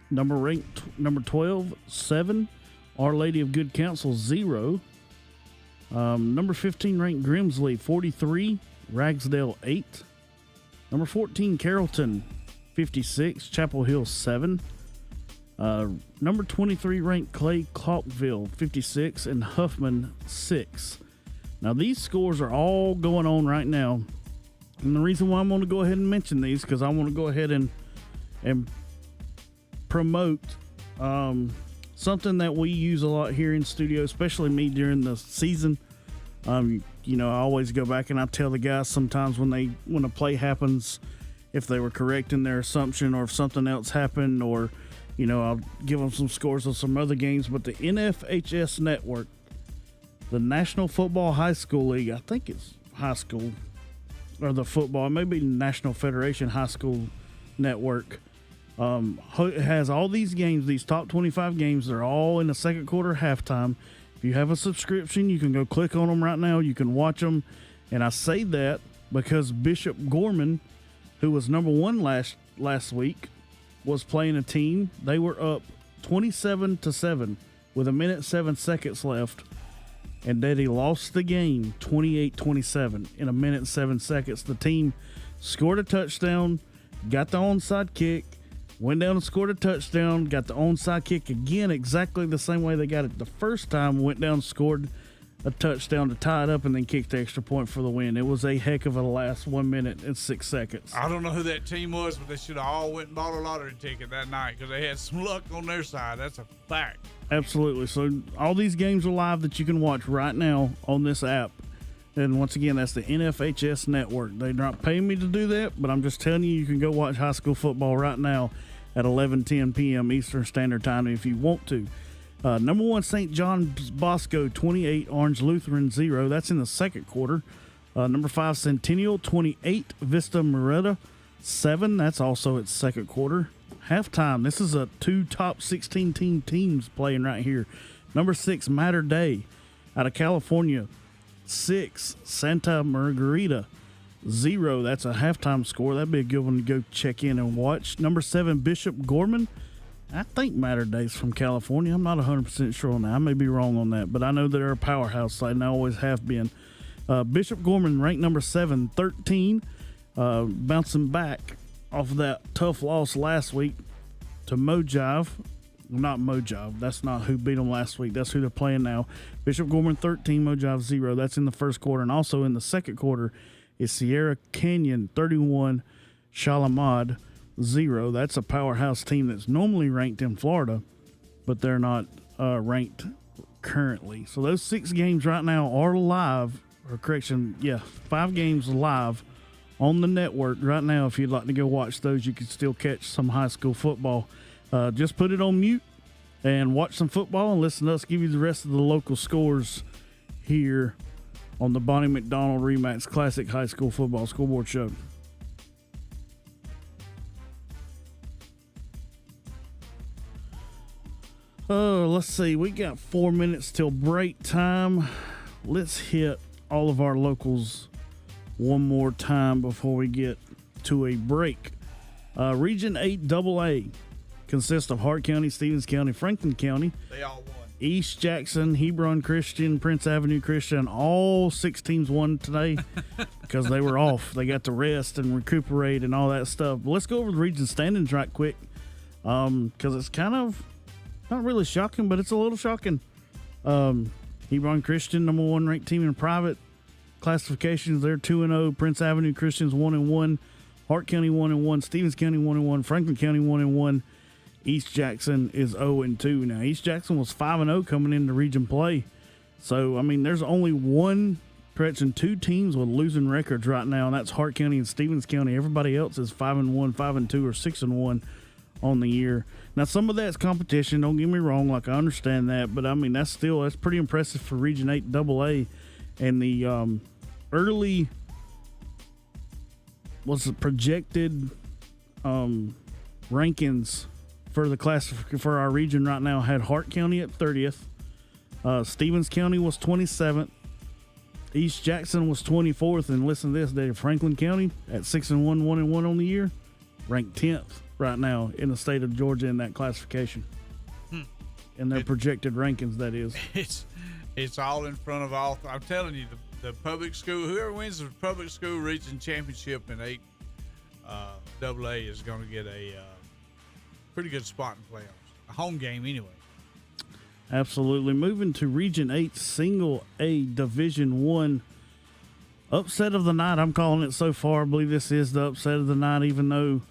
S3: number 12, 7. Our Lady of Good Counsel 0. Number 15 ranked Grimsley 43, Ragsdale 8. Number 14 Carrollton 56, Chapel Hill 7. Number 23 ranked Clay Clarkville 56 and Huffman 6. Now these scores are all going on right now, and the reason why I'm going to go ahead and mention these because I want to go ahead and promote something that we use a lot here in studio, especially me during the season. You know, I always go back and I tell the guys sometimes when a play happens, if they were correct in their assumption or if something else happened, or, you know, I'll give them some scores of some other games. But the NFHS Network, the National Football High School League, I think it's high school, or the football, maybe National Federation High School Network, has all these games, these top 25 games. They're all in the second quarter halftime. If you have a subscription, you can go click on them right now. You can watch them. And I say that because Bishop Gorman, who was number 1 last week, was playing a team. They were up 27-7 with 1:07 left, and Daddy lost the game 28-27 in 1:07. The team scored a touchdown, got the onside kick, went down and scored a touchdown, got the onside kick again exactly the same way they got it the first time, went down, scored a touchdown to tie it up, and then kicked the extra point for the win. It was a heck of a last 1:06.
S1: I don't know who that team was, but they should have all went and bought a lottery ticket that night because they had some luck on their side. That's a fact.
S3: Absolutely. So all these games are live that you can watch right now on this app. And once again, that's the NFHS Network. They're not paying me to do that, but I'm just telling you, you can go watch high school football right now at 11:10 p.m. Eastern Standard Time if you want to. Number 1, St. John Bosco 28, Orange Lutheran 0. That's in the second quarter. Number 5, Centennial 28, Vista Moretta 7. That's also its second quarter. Halftime, this is a 2 top 16 teams playing right here. Number 6, Mater Dei out of California 6, Santa Margarita 0. That's a halftime score. That'd be a good one to go check in and watch. Number 7, Bishop Gorman. I think Mater Dei's from California. I'm not 100% sure on that. I may be wrong on that, but I know they're a powerhouse site, and I always have been. Bishop Gorman ranked number 7, 13, bouncing back off of that tough loss last week to Mojive. Not Mojive. That's not who beat them last week. That's who they're playing now. Bishop Gorman 13, Mojive 0. That's in the first quarter. And also in the second quarter is Sierra Canyon 31, Shalamad 0. That's a powerhouse team that's normally ranked in Florida, but they're not ranked currently. So those 6 games right now are live, or correction, 5 games live on the network right now. If you'd like to go watch those, you can still catch some high school football. Just put it on mute and watch some football and listen to us give you the rest of the local scores here on the Bonnie McDonald Remax Classic High School Football Scoreboard Show. Let's see. We got 4 minutes till break time. Let's hit all of our locals one more time before we get to a break. Region 8 AA consists of Hart County, Stevens County, Franklin County.
S1: They all won.
S3: East Jackson, Hebron Christian, Prince Avenue Christian. All 6 teams won today because they were off. They got to rest and recuperate and all that stuff. But let's go over the region standings right quick because it's kind of not really shocking, but it's a little shocking. Hebron Christian, number 1 ranked team in private classifications. They're 2-0. Prince Avenue Christians 1-1. Hart County 1-1. Stevens County 1-1. Franklin County 1-1. East Jackson is 0-2. Now, East Jackson was 5-0 coming into region play. So, I mean, there's only one correction, 2 teams with losing records right now, and that's Hart County and Stevens County. Everybody else is 5-1, 5-2, or 6-1 on the year. Now, some of that's competition. Don't get me wrong. Like, I understand that. But, I mean, that's pretty impressive for Region 8 AA. And the early projected rankings for the class for our region right now had Hart County at 30th. Stevens County was 27th. East Jackson was 24th. And listen to this, Dave. Franklin County at 6-1, 1-1 on the year, ranked 10th right now in the state of Georgia in that classification. In their projected rankings, that is.
S1: It's all in front of all. I'm telling you, the public school, whoever wins the public school region championship in 8 AA is going to get a pretty good spot in playoffs. A home game anyway.
S3: Absolutely. Moving to Region 8 Single A Division 1. Upset of the night, I'm calling it so far. I believe this is the upset of the night, even though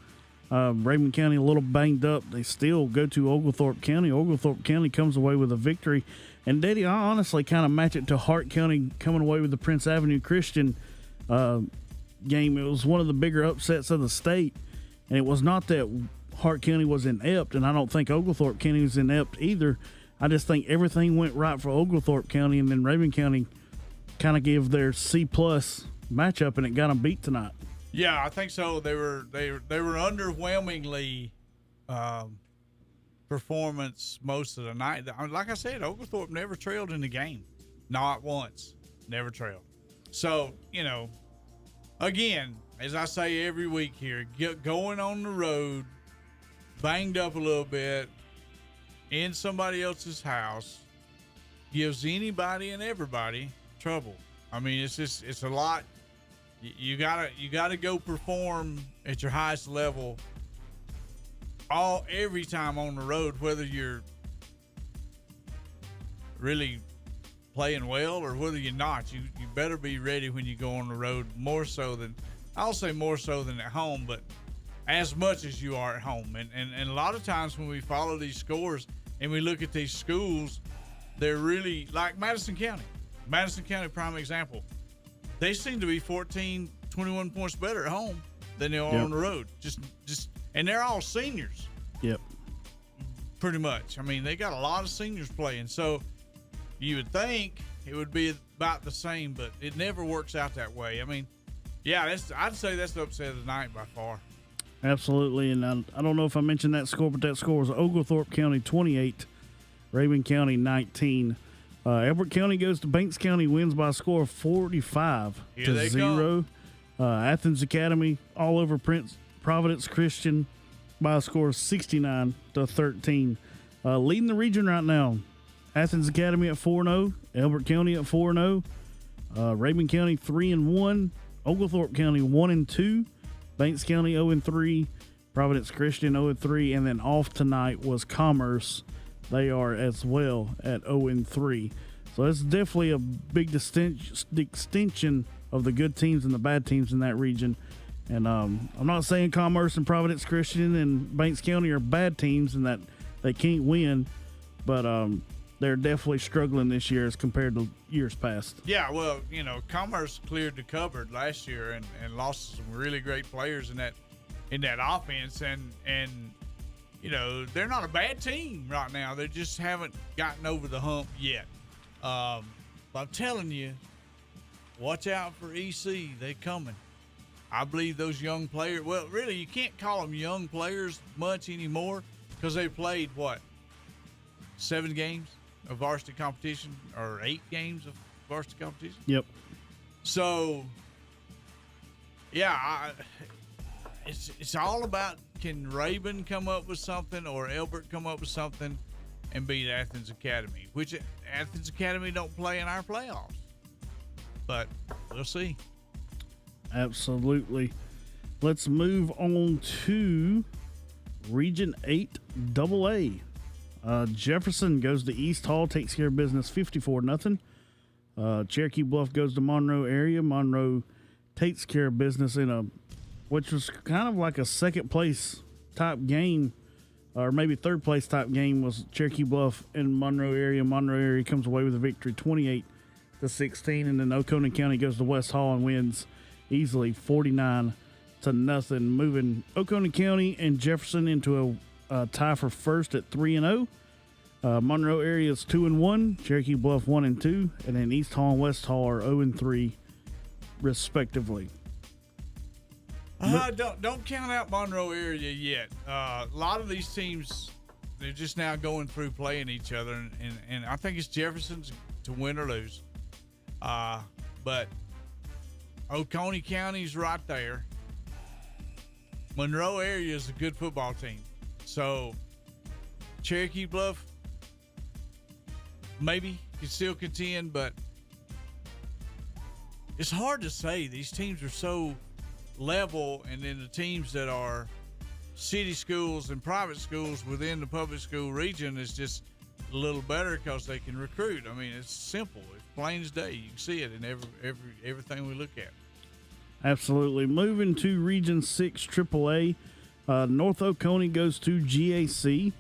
S3: Raymond County a little banged up. They still go to Oglethorpe County. Oglethorpe County comes away with a victory. And, Daddy, I honestly kind of match it to Hart County coming away with the Prince Avenue Christian game. It was one of the bigger upsets of the state. And it was not that Hart County was inept, and I don't think Oglethorpe County was inept either. I just think everything went right for Oglethorpe County, and then Raven County kind of gave their C-plus matchup, and it got them beat tonight.
S1: Yeah, I think so. They were underwhelmingly performance most of the night. Like I said, Oglethorpe never trailed in the game. Not once. Never trailed. So, again, as I say every week here, going on the road, banged up a little bit, in somebody else's house, gives anybody and everybody trouble. I mean, it's a lot. You gotta go perform at your highest level every time on the road, whether you're really playing well or whether you're not. You better be ready when you go on the road, I'll say more so than at home, but as much as you are at home. And a lot of times when we follow these scores and we look at these schools, they're really like Madison County, prime example. They seem to be 14, 21 points better at home than they are on the road. And they're all seniors.
S3: Yep.
S1: Pretty much. I mean, they got a lot of seniors playing. So you would think it would be about the same, but it never works out that way. I mean, yeah, I'd say that's the upset of the night by far.
S3: Absolutely. And I don't know if I mentioned that score, but that score was Oglethorpe County 28, Raven County 19. Elbert County goes to Banks County, wins by a score of 45-0. Athens Academy all over Providence Christian by a score of 69-13. Leading the region right now, Athens Academy at 4-0, Elbert County at 4-0, Raven County 3-1, Oglethorpe County 1-2, Banks County 0-3, Providence Christian 0-3, and then off tonight was Commerce. They are as well at 0-3. So it's definitely a big distinction of the good teams and the bad teams in that region. And I'm not saying Commerce and Providence Christian and Banks County are bad teams and that they can't win, but they're definitely struggling this year as compared to years past.
S1: Yeah, well, Commerce cleared the cupboard last year and lost some really great players in that offense, and they're not a bad team right now. They just haven't gotten over the hump yet. But I'm telling you, watch out for EC. They coming. I believe those young players. Well, really, you can't call them young players much anymore because they played 7 games of varsity competition or 8 games of varsity competition.
S3: Yep.
S1: So, yeah, it's all about, can Rabun come up with something or Elbert come up with something and beat Athens Academy, which Athens Academy don't play in our playoffs. But we'll see.
S3: Absolutely. Let's move on to Region 8 AA. Jefferson goes to East Hall, takes care of business 54-0. Cherokee Bluff goes to Monroe area. Monroe takes care of business which was kind of like a second place type game, or maybe third place type game, was Cherokee Bluff and Monroe area. Monroe area comes away with a victory 28-16, and then Oconee County goes to West Hall and wins easily 49-0, moving Oconee County and Jefferson into a tie for first at 3-0. Monroe area is 2-1, Cherokee Bluff 1-2, and then East Hall and West Hall are 0-3 respectively.
S1: Don't count out Monroe area yet. A lot of these teams, they're just now going through playing each other, and I think it's Jefferson's to win or lose. But Oconee County's right there. Monroe area is a good football team. So Cherokee Bluff maybe can still contend, but it's hard to say. These teams are so level, and then the teams that are city schools and private schools within the public school region is just a little better because they can recruit. I mean, it's simple. It's plain as day. You can see it in everything we look at.
S3: Absolutely. Moving to Region 6 AAA, North Oconee goes to GAC,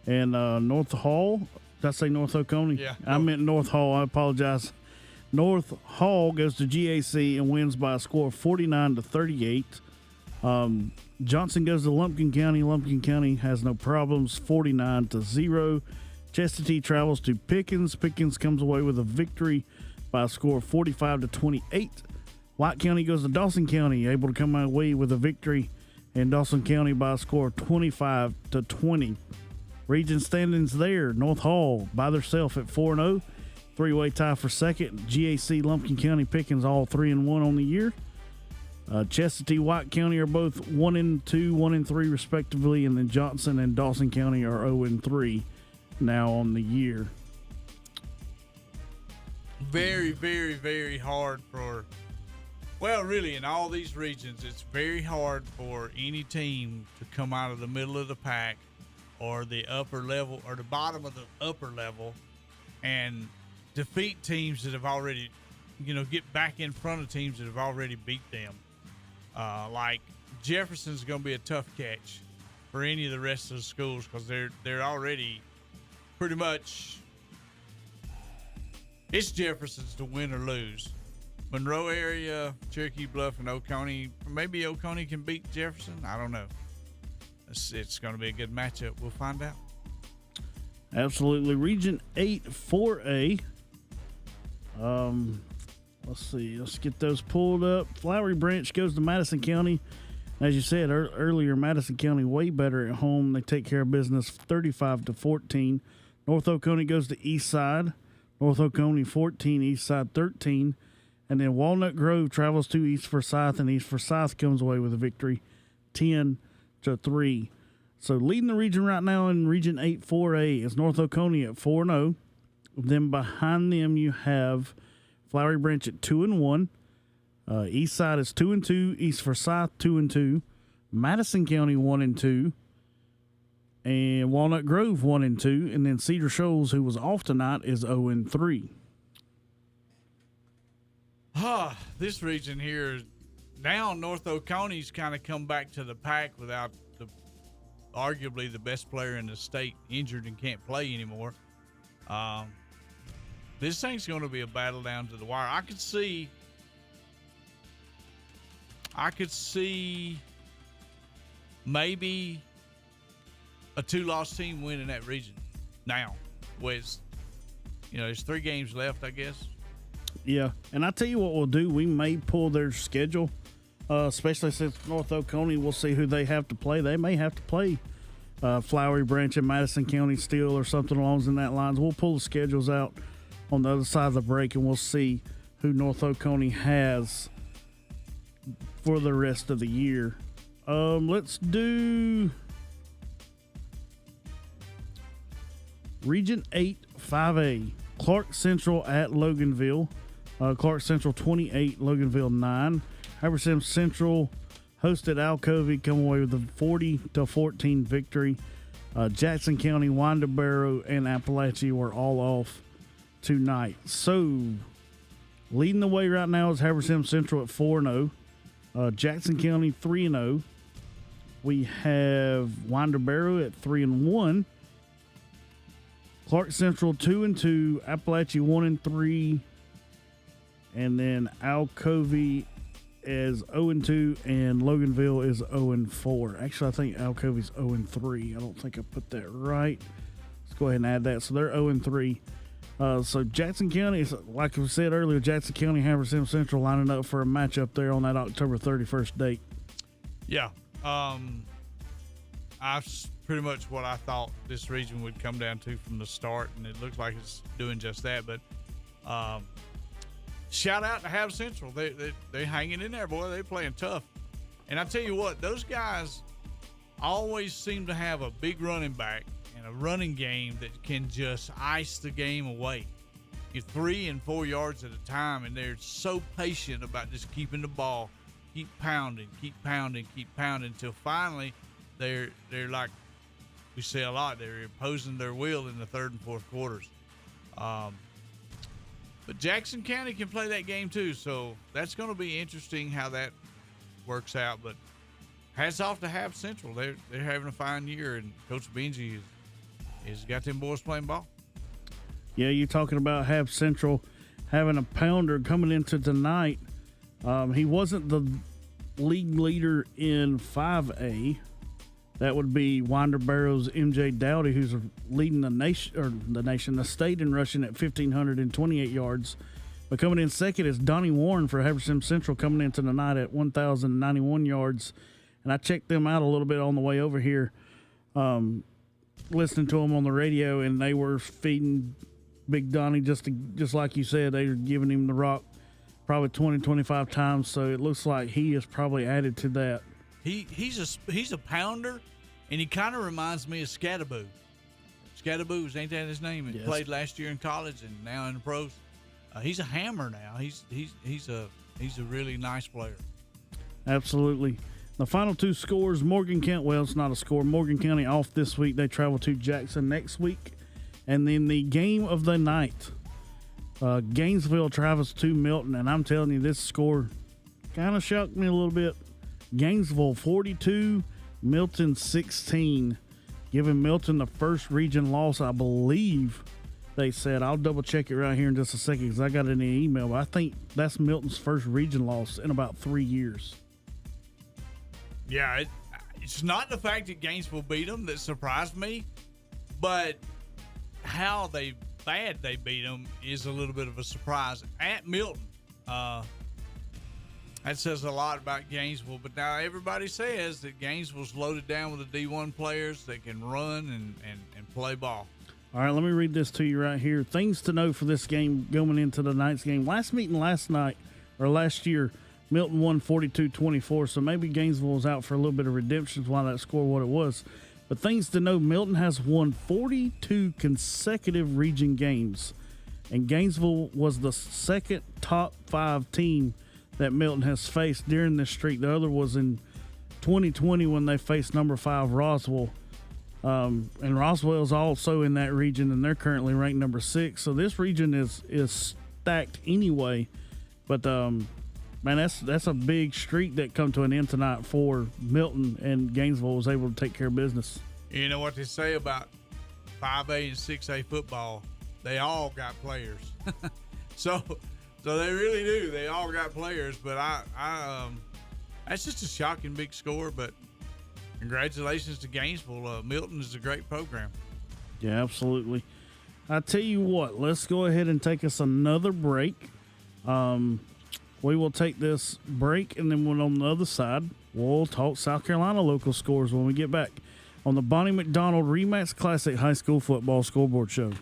S3: and North Hall. Did I say North Oconee?
S1: Yeah.
S3: I meant North Hall. I apologize. North Hall goes to GAC and wins by a score of 49-38. Johnson goes to Lumpkin County. Lumpkin County has no problems, 49-0. Chestatee travels to Pickens. Pickens comes away with a victory by a score of 45-28. White County goes to Dawson County, able to come away with a victory in Dawson County by a score of 25-20. Region standings there: North Hall by themselves at 4-0. Three-way tie for second. GAC, Lumpkin County, Pickens all 3-1 on the year. Chestatee, White County are both 1-2, 1-3 respectively, and then Johnson and Dawson County are 0-3 now on the year.
S1: Very, very, very hard for, well, really in all these regions, it's very hard for any team to come out of the middle of the pack or the upper level or the bottom of the upper level and defeat teams that have already, get back in front of teams that have already beat them. Like Jefferson's going to be a tough catch for any of the rest of the schools because they're already pretty much, it's Jefferson's to win or lose. Monroe area, Cherokee Bluff, and Oconee. Maybe Oconee can beat Jefferson. I don't know. It's going to be a good matchup. We'll find out.
S3: Absolutely. Region 8 4A. Let's see. Let's get those pulled up. Flowery Branch goes to Madison County. As you said earlier, Madison County way better at home. They take care of business 35-14. North Oconee goes to East Side. North Oconee 14, East Side 13. And then Walnut Grove travels to East Forsyth, and East Forsyth comes away with a victory 10-3. So leading the region right now in Region 8 4A is North Oconee at 4-0. Then behind them you have Flowery Branch at 2-1. East Side is 2-2. East Forsyth 2-2. Madison County 1-2. And Walnut Grove 1-2. And then Cedar Shoals, who was off tonight, is 0-3.
S1: This region here, now North Oconee's kind of come back to the pack without arguably the best player in the state injured and can't play anymore. This thing's going to be a battle down to the wire. I could see maybe a 2-loss team winning that region now. With, there's 3 games left, I guess.
S3: Yeah, and I tell you what we'll do. We may pull their schedule, especially since North Oconee. We'll see who they have to play. They may have to play Flowery Branch and Madison County still or something along in that lines. We'll pull the schedules out on the other side of the break, and we'll see who North Oconee has for the rest of the year. Let's do Region 8 5A. Clark Central at Loganville. Clark Central 28, Loganville 9. Habersham Central hosted Alcovey, come away with a 40-14 victory. Jackson County, Windabero, and Appalachia were all off tonight. So, leading the way right now is Habersham Central at 4-0. Jackson County 3-0. We have Windabero at 3-1. Clark Central 2-2, Appalachia 1-3, and then Alcovey is 0-2, and Loganville is 0-4. Actually, I think Alcovey's 0-3. I don't think I put that right. Let's go ahead and add that. So they're 0-3. So Jackson County, like we said earlier, Jackson County, Habersham Central lining up for a matchup there on that October 31st date.
S1: Yeah. That's pretty much what I thought this region would come down to from the start, and it looks like it's doing just that. But shout out to Hab Central. They're hanging in there, boy. They're playing tough. And I tell you what, those guys always seem to have a big running back and a running game that can just ice the game away. You're 3 and 4 yards at a time, and they're so patient about just keeping the ball, keep pounding until finally they're like we say a lot, they're imposing their will in the 3rd and 4th quarters. But Jackson County can play that game too, so that's going to be interesting how that works out. But hats off to Hab Central. They're having a fine year, and Coach Benji has got them boys playing ball.
S3: Yeah, you're talking about Hab Central having a pounder coming into tonight. He wasn't the league leader in 5A. That would be Windabaro's MJ Dowdy, who's leading the state in rushing at 1,528 yards. But coming in second is Donnie Warren for Habersham Central, coming into the night at 1,091 yards. And I checked them out a little bit on the way over here, listening to them on the radio, and they were feeding Big Donnie just like you said. They were giving him the rock probably 20, 25 times. So it looks like he is probably added to that.
S1: He's a pounder, and he kind of reminds me of Scattaboo. Scattaboo, ain't that his name? He played last year in college and now in the pros. He's a hammer now. He's a really nice player.
S3: Absolutely. The final 2 scores, Morgan County. Well, it's not a score. Morgan County off this week. They travel to Jackson next week, and then the game of the night, Gainesville travels to Milton, and I'm telling you, this score kind of shocked me a little bit. Gainesville 42, Milton 16, giving Milton the first region loss, I believe they said. I'll double check it right here in just a second because I got it in the email, but I think that's Milton's first region loss in about 3 years.
S1: Yeah, it's not the fact that Gainesville beat them that surprised me, but how bad they beat them is a little bit of a surprise at Milton. That says a lot about Gainesville, but now everybody says that Gainesville's loaded down with the D1 players that can run and play ball.
S3: All right, let me read this to you right here. Things to know for this game going into the night's game. Last year, Milton won 42-24, so maybe Gainesville was out for a little bit of redemption while that score what it was. But things to know, Milton has won 42 consecutive region games, and Gainesville was the second top 5 team that Milton has faced during this streak. The other was in 2020 when they faced number 5 Roswell. And Roswell is also in that region, and they're currently ranked number 6. So this region is stacked anyway. But man, that's a big streak that come to an end tonight for Milton, and Gainesville was able to take care of business.
S1: You know what they say about 5A and 6A football? they all got players. so they really do. They all got players. But that's just a shocking big score. But congratulations to Gainesville. Milton is a great program.
S3: Yeah, absolutely. I tell you what, let's go ahead and take us another break. We will take this break, and then on the other side, we'll talk South Carolina local scores when we get back on the Bonnie McDonald RE/MAX Classic High School Football Scoreboard Show.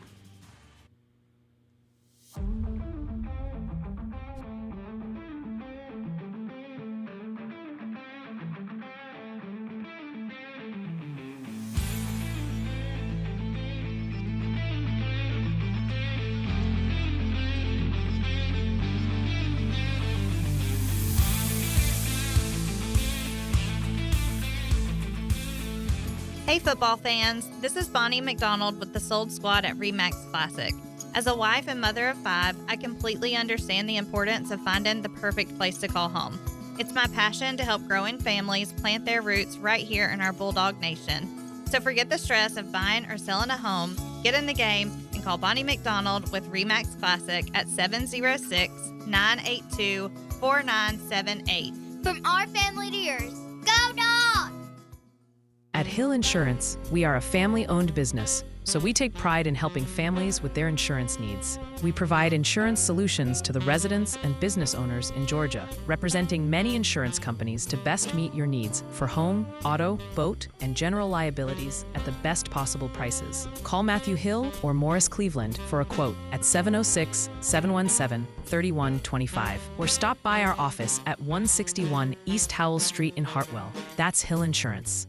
S15: Hey football fans, this is Bonnie McDonald with the Sold Squad at RE/MAX Classic. As a wife and mother of 5, I completely understand the importance of finding the perfect place to call home. It's my passion to help growing families plant their roots right here in our Bulldog Nation. So forget the stress of buying or selling a home, get in the game, and call Bonnie McDonald with RE/MAX Classic at 706-982-4978.
S16: From our family to yours, go Dogs!
S17: At Hill Insurance, we are a family-owned business, so we take pride in helping families with their insurance needs. We provide insurance solutions to the residents and business owners in Georgia, representing many insurance companies to best meet your needs for home, auto, boat, and general liabilities at the best possible prices. Call Matthew Hill or Morris Cleveland for a quote at 706-717-3125 or stop by our office at 161 East Howell Street in Hartwell. That's Hill Insurance.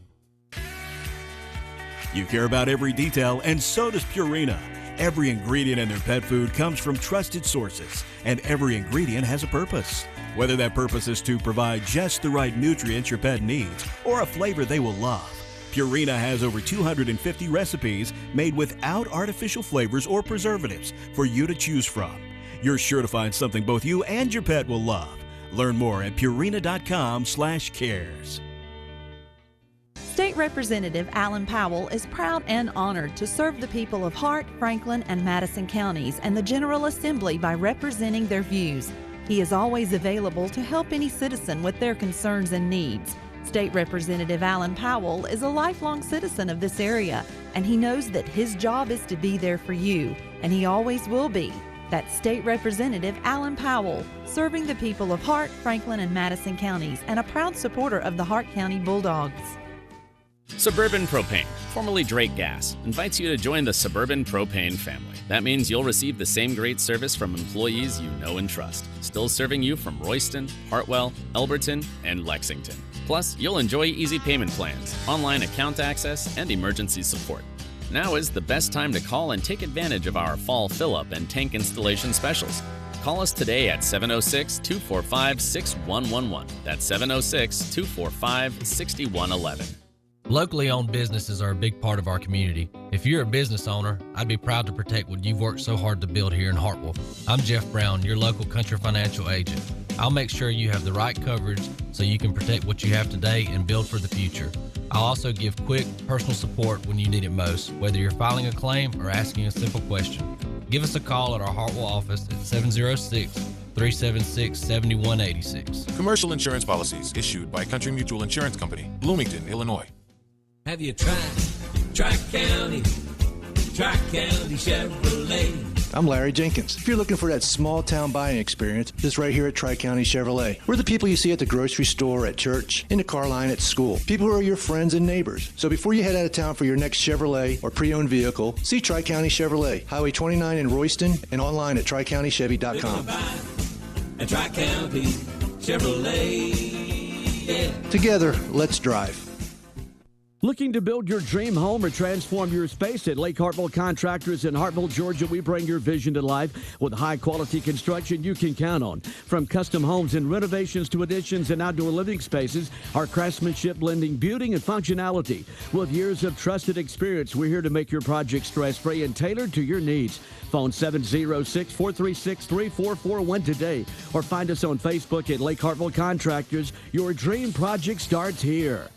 S4: You care about every detail, and so does Purina. Every ingredient in their pet food comes from trusted sources, and every ingredient has a purpose. Whether that purpose is to provide just the right nutrients your pet needs or a flavor they will love, Purina has over 250 recipes made without artificial flavors or preservatives for you to choose from. You're sure to find something both you and your pet will love. Learn more at purina.com/cares.
S7: State Representative Alan Powell is proud and honored to serve the people of Hart, Franklin, and Madison counties and the General Assembly by representing their views. He is always available to help any citizen with their concerns and needs. State Representative Alan Powell is a lifelong citizen of this area, and he knows that his job is to be there for you, and he always will be. That's State Representative Alan Powell, serving the people of Hart, Franklin, and Madison counties, and a proud supporter of the Hart County Bulldogs.
S18: Suburban Propane, formerly Drake Gas, invites you to join the Suburban Propane family. That means you'll receive the same great service from employees you know and trust, still serving you from Royston, Hartwell, Elberton, and Lexington. Plus, you'll enjoy easy payment plans, online account access, and emergency support. Now is the best time to call and take advantage of our fall fill-up and tank installation specials. Call us today at 706-245-6111. That's 706-245-6111.
S10: Locally owned businesses are a big part of our community. If you're a business owner, I'd be proud to protect what you've worked so hard to build here in Hartwell. I'm Jeff Brown, your local country financial agent. I'll make sure you have the right coverage so you can protect what you have today and build for the future. I'll also give quick, personal support when you need it most, whether you're filing a claim or asking a simple question. Give us a call at our Hartwell office at 706-376-7186.
S13: Commercial insurance policies issued by Country Mutual Insurance Company, Bloomington, Illinois.
S19: Have you tried Tri-County Chevrolet?
S20: I'm Larry Jenkins. If you're looking for that small town buying experience, it's right here at Tri-County Chevrolet. We're the people you see at the grocery store, at church, in the car line, at school. People who are your friends and neighbors. So before you head out of town for your next Chevrolet or pre-owned vehicle, see Tri-County Chevrolet, Highway 29 in Royston, and online at TriCountyChevy.com.
S19: At Tri-County Chevrolet. Yeah.
S20: Together, let's drive.
S5: Looking to build your dream home or transform your space? At Lake Hartwell Contractors in Hartwell, Georgia, we bring your vision to life with high-quality construction you can count on. From custom homes and renovations to additions and outdoor living spaces, our craftsmanship blending beauty and functionality. With years of trusted experience, we're here to make your project stress-free and tailored to your needs. Phone 706-436-3441 today or find us on Facebook at Lake Hartwell Contractors. Your dream project starts here.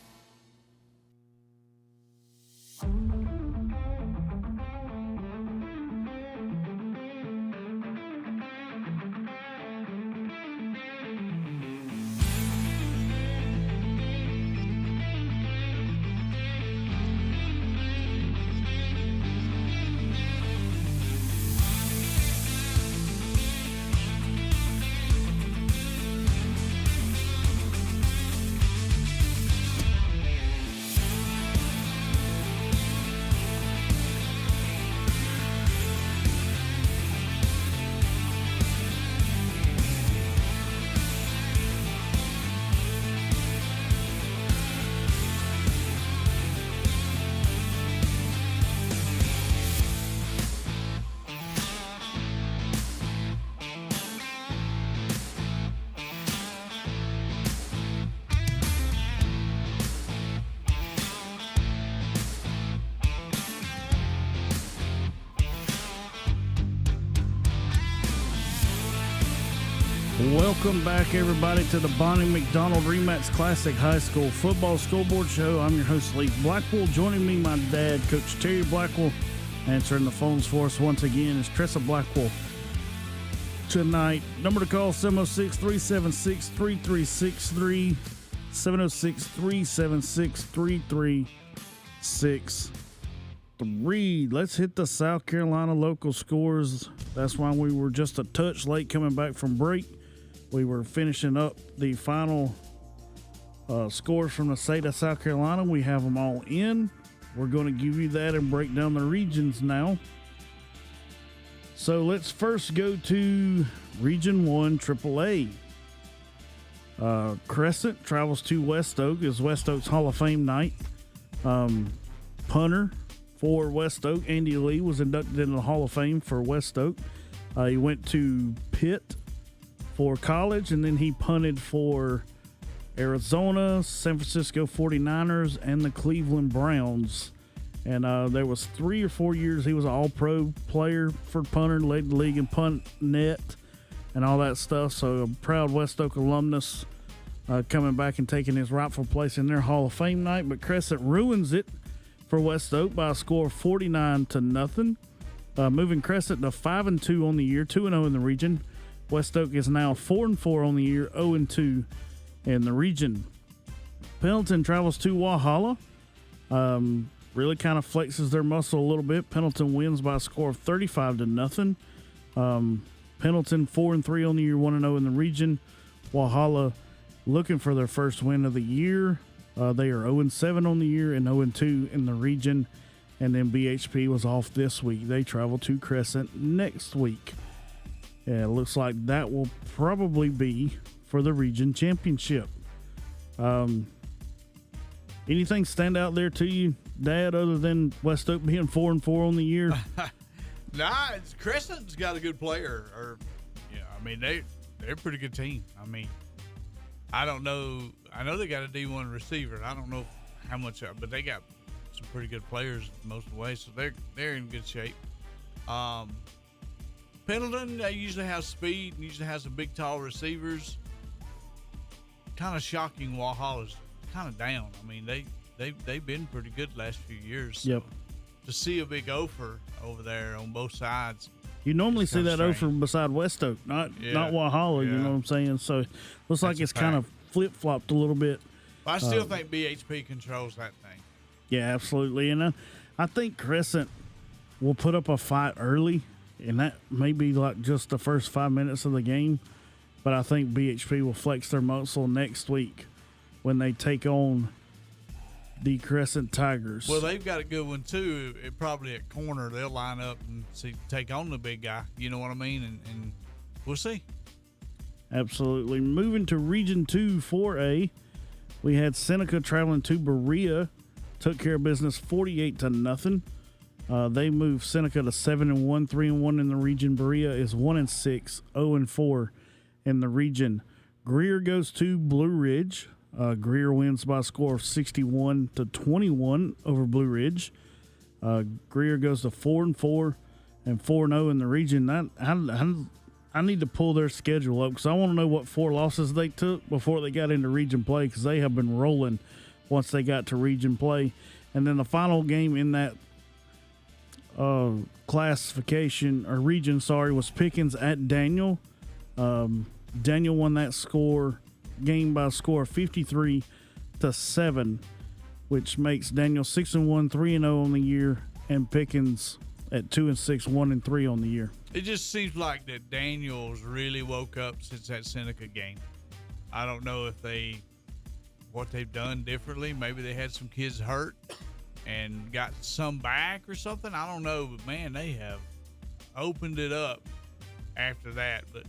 S3: Welcome back, everybody, to the Bonnie McDonald Remax Classic High School Football Scoreboard Show. I'm your host, Lee Blackwell. Joining me, my dad, Coach Terry Blackwell. Answering the phones for us once again is Tressa Blackwell. Tonight, number to call, 706-376-3363, 706-376-3363. Let's hit the South Carolina local scores. That's why we were just a touch late coming back from break. We were finishing up the final scores from the state of South Carolina. We have them all in. We're going to give you that and break down the regions now. So let's first go to Region 1 AAA. Crescent travels to West Oak. It's West Oak's Hall of Fame night. Punter for West Oak, Andy Lee, was inducted into the Hall of Fame for West Oak. He went to Pitt for college, and then he punted for Arizona, San Francisco 49ers, and the Cleveland Browns. And there was 3 or 4 years he was an all-pro player for punter, led the league in punt net and all that stuff. So a proud West Oak alumnus coming back and taking his rightful place in their Hall of Fame night. But Crescent ruins it for West Oak by a score of 49-0. Moving Crescent to 5-2 on the year, 2-0 in the region. West Oak is now 4-4 on the year, 0-2 in the region. Pendleton travels to Walhalla. Really kind of flexes their muscle a little bit. Pendleton wins by a score of 35-0. Pendleton 4-3 on the year, 1-0 in the region. Walhalla looking for their first win of the year. They are 0-7 on the year and 0-2 in the region. And then BHP was off this week. They travel to Crescent next week. Yeah, it looks like that will probably be for the region championship. Anything stand out there to you, Dad, other than West Oak being 4-4 on the year?
S1: Nah, Crescent's got a good player. They're a pretty good team. I mean, I don't know. I know they got a D1 receiver. I don't know how much, but they got some pretty good players most of the way, so they're in good shape. Pendleton, they usually have speed and usually has some big, tall receivers. Kind of shocking Walhalla's kind of down. I mean, they've been pretty good the last few years. So
S3: Yep.
S1: To see a big offer over there on both sides.
S3: You normally see that offer beside West Oak, not Walhalla, you know what I'm saying? So looks like it's kind of flip-flopped a little bit.
S1: But I still think BHP controls that thing.
S3: Yeah, absolutely. And I think Crescent will put up a fight early, and that may be like just the first 5 minutes of the game. But I think BHP will flex their muscle next week when they take on the Crescent Tigers.
S1: Well, they've got a good one, too. Probably at corner, they'll line up and take on the big guy. You know what I mean? And we'll see.
S3: Absolutely. Moving to Region 2 4A, we had Seneca traveling to Berea. Took care of business 48-0. They moved Seneca to 7-1, 3-1 in the region. Berea is 1-6, 0-4 in the region. Greer goes to Blue Ridge. Greer wins by a score of 61-21 over Blue Ridge. Greer goes to 4-4 and 4-0 in the region. I need to pull their schedule up because I want to know what 4 losses they took before they got into region play, because they have been rolling once they got to region play. And then the final game in that classification or region, was Pickens at Daniel. Daniel won that game by a score of 53-7, which makes Daniel 6-1, 3-0 on the year, and Pickens at 2-6, 1-3 on the year.
S1: It just seems like that Daniels really woke up since that Seneca game. I don't know if what they've done differently. Maybe they had some kids hurt and got some back or something. I don't know, but man, they have opened it up after that. But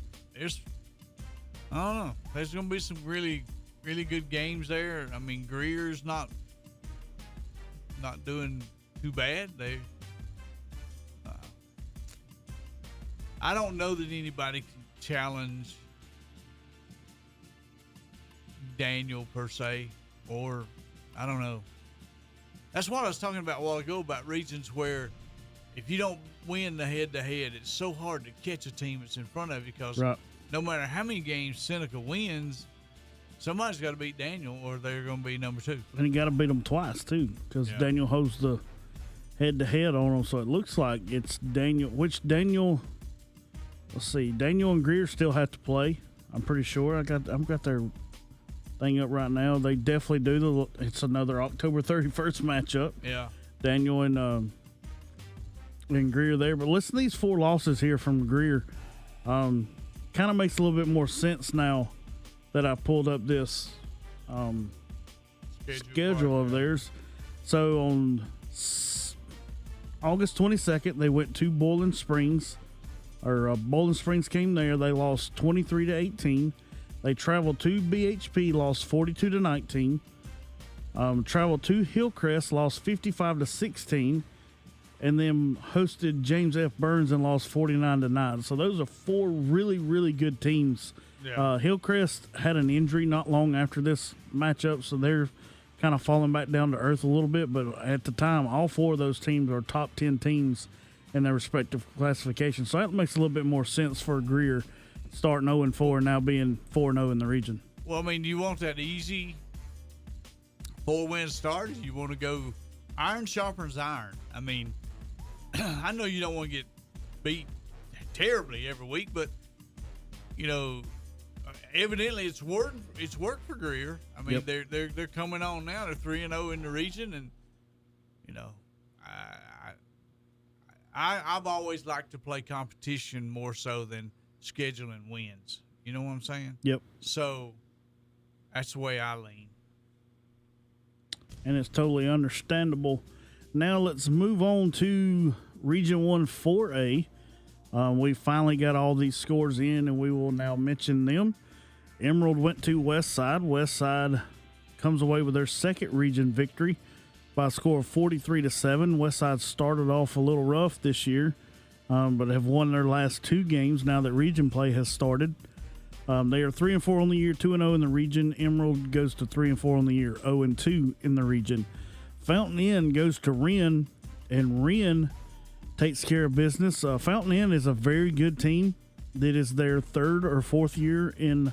S1: I don't know. There's going to be some really, really good games there. I mean, Greer's not doing too bad. I don't know that anybody can challenge Daniel per se, or I don't know. That's what I was talking about a while ago about regions where if you don't win the head-to-head, it's so hard to catch a team that's in front of you because no matter how many games Seneca wins, somebody's got to beat Daniel, or they're going to be number 2.
S3: And you got to beat them twice too, because Daniel holds the head-to-head on them. So it looks like it's Daniel. Which Daniel? Let's see. Daniel and Greer still have to play. I'm pretty sure. I've got their thing up right now. They definitely do. It's another October 31st matchup.
S1: Yeah.
S3: Daniel and Greer there. But listen to these 4 losses here from Greer. Kind of makes a little bit more sense now that I pulled up this schedule of theirs. So on August 22nd, they went to Boiling Springs. Boiling Springs came there. They lost 23-18. They traveled to BHP, lost 42-19. Traveled to Hillcrest, lost 55-16. And then hosted James F. Burns and lost 49-9. So those are 4 really, really good teams. Yeah. Hillcrest had an injury not long after this matchup, so they're kind of falling back down to earth a little bit. But at the time, all 4 of those teams are top 10 teams in their respective classifications. So that makes a little bit more sense for Greer starting 0-4 and now being 4-0 in the region.
S1: Well, I mean, you want that easy 4-win start? You want to go iron sharpens iron. I mean, I know you don't want to get beat terribly every week, but you know, evidently it's worked for Greer. I mean, they're coming on now. They're 3-0 in the region, and you know, I've always liked to play competition more so than scheduling wins. You know what I'm saying?
S3: Yep.
S1: So that's the way I lean.
S3: And it's totally understandable. Now let's move on to Region 1 4A. We finally got all these scores in, and we will now mention them. Emerald went to Westside. Westside comes away with their second region victory by a score of 43-7. Westside started off a little rough this year, but have won their last 2 games now that region play has started. They are 3-4 on the year, 2-0 in the region. Emerald goes to 3-4 on the year, 0-2 in the region. Fountain Inn goes to Wren, and Wren takes care of business. Fountain Inn is a very good team. That is their 3rd or 4th year in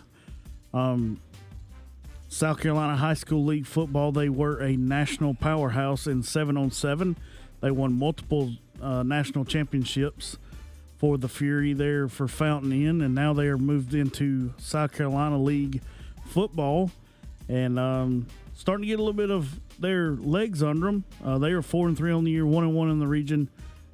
S3: South Carolina High School League football. They were a national powerhouse in 7-on-7. They won multiple national championships for the Fury there for Fountain Inn, and now they are moved into South Carolina League football and starting to get a little bit of their legs under them. They are 4-3 on the year, 1-1 in the region.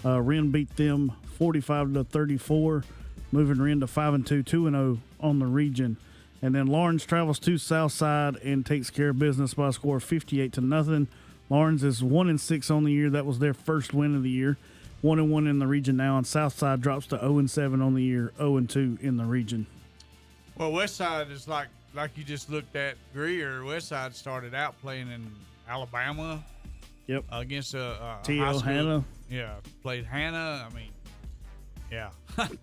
S3: Wren beat them 45-34, moving Wren to 5-2, 2-0 on the region. And then Lawrence travels to Southside and takes care of business by a score of 58-0. Lawrence is 1-6 on the year. That was their first win of the year. 1-1 in the region now, and Southside drops to 0-7 on the year, 0-2 in the region.
S1: Well, Westside is like you just looked at Greer. Westside started out playing in Alabama.
S3: Yep.
S1: Against a
S3: T.L. Hanna.
S1: Yeah, played Hanna. I mean, yeah.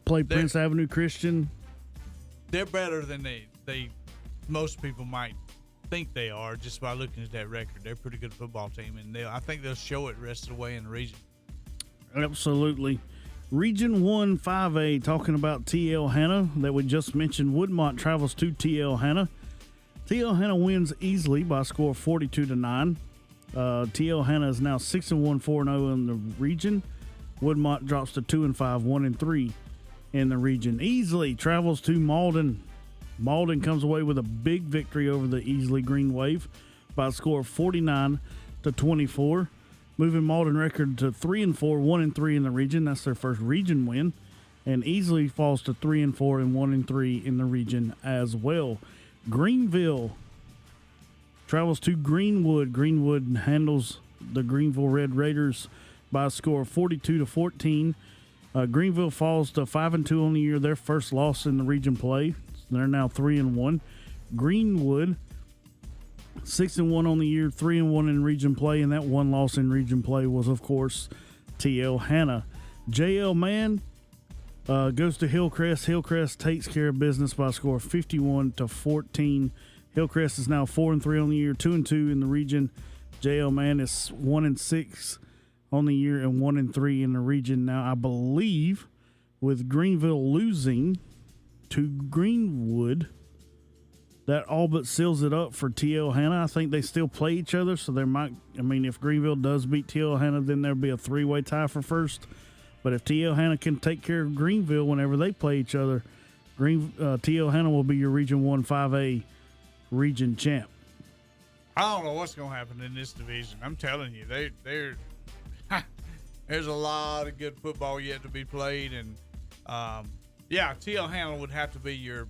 S3: Played Prince Avenue Christian.
S1: They're better than they most people might think they are just by looking at that record. They're a pretty good football team, and I think they'll show it the rest of the way in the region.
S3: Absolutely. Region 1 5A, talking about T.L. Hanna that we just mentioned. Woodmont travels to T.L. Hanna. T.L. Hanna wins easily by a score of 42-9. T.L. Hanna is now 6-1, 4-0 in the region. Woodmont drops to 2-5, 1-3 in the region. Easley travels to Malden. Malden comes away with a big victory over the Easley Green Wave by a score of 49-24. Moving Malden record to 3-4, 1-3 in the region. That's their first region win. And Easley falls to 3-4 and 1-3 in the region as well. Greenville travels to Greenwood. Greenwood handles the Greenville Red Raiders by a score of 42-14. Greenville falls to 5-2 on the year, their first loss in the region play. They're now 3-1. Greenwood 6-1 on the year, 3-1 in region play, and that one loss in region play was, of course, T.L. Hanna. J.L. Mann goes to Hillcrest. Hillcrest takes care of business by a score of 51-14. Hillcrest is now 4-3 on the year, 2-2 in the region. J.L. Mann is 1-6 on the year and 1-3 in the region. Now, I believe with Greenville losing to Greenwood. That all but seals it up for TL Hanna. I think they still play each other, so there might, if Greenville does beat TL Hanna, then there'll be a 3-way tie for first. But if TL Hanna can take care of Greenville whenever they play each other, TL Hanna will be your Region 1 5A region champ.
S1: I don't know what's going to happen in this division. I'm telling you, they're there's a lot of good football yet to be played, and TL Hanna would have to be your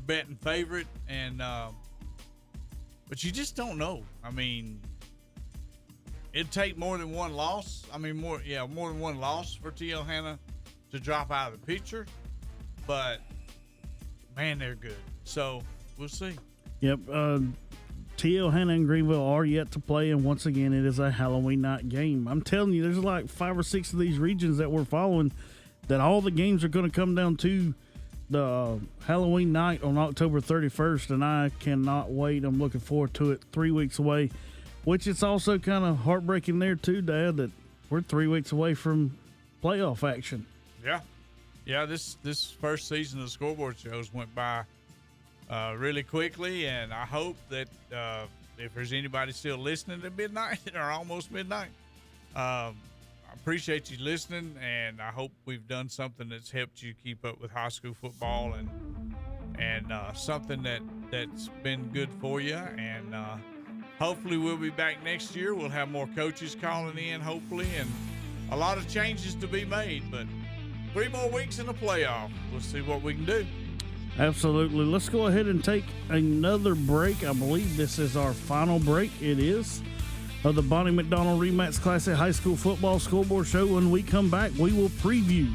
S1: betting favorite, and but you just don't know. It'd take more than one loss. More than one loss for TL Hanna to drop out of the picture. But man, they're good. So we'll see.
S3: Yep. TL Hanna and Greenville are yet to play, and once again, it is a Halloween night game. I'm telling you, there's like 5 or 6 of these regions that we're following that all the games are going to come down to the Halloween night on October 31st, and I cannot wait. I'm looking forward to it. 3 weeks away, which it's also kind of heartbreaking there too, Dad, that we're 3 weeks away from playoff action.
S1: Yeah. This first season of the Scoreboard Shows went by really quickly, and I hope that if there's anybody still listening at midnight or almost midnight, I appreciate you listening, and I hope we've done something that's helped you keep up with high school football and something that's been good for you. And hopefully we'll be back next year. We'll have more coaches calling in, hopefully, and a lot of changes to be made. But 3 more weeks in the playoff. We'll see what we can do.
S3: Absolutely. Let's go ahead and take another break. I believe this is our final break. It is. Of the Bonnie McDonald Remax Classic High School Football Scoreboard Show. When we come back, we will preview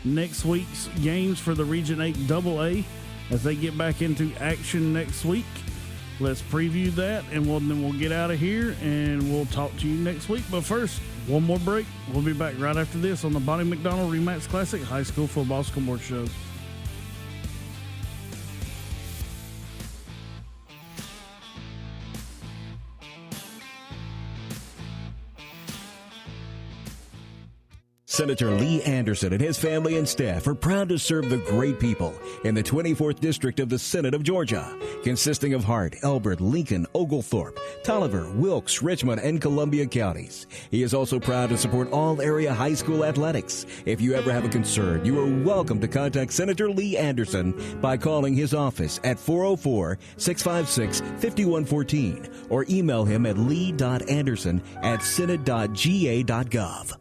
S3: next week's games for the Region 8 AA as they get back into action next week. Let's preview that, and then we'll get out of here, and we'll talk to you next week. But first, one more break. We'll be back right after this on the Bonnie McDonald Remax Classic High School Football Scoreboard Show.
S4: Senator Lee Anderson and his family and staff are proud to serve the great people in the 24th District of the Senate of Georgia, consisting of Hart, Elbert, Lincoln, Oglethorpe, Tolliver, Wilkes, Richmond, and Columbia counties. He is also proud to support all area high school athletics. If you ever have a concern, you are welcome to contact Senator Lee Anderson by calling his office at 404-656-5114 or email him at lee.anderson@senate.ga.gov.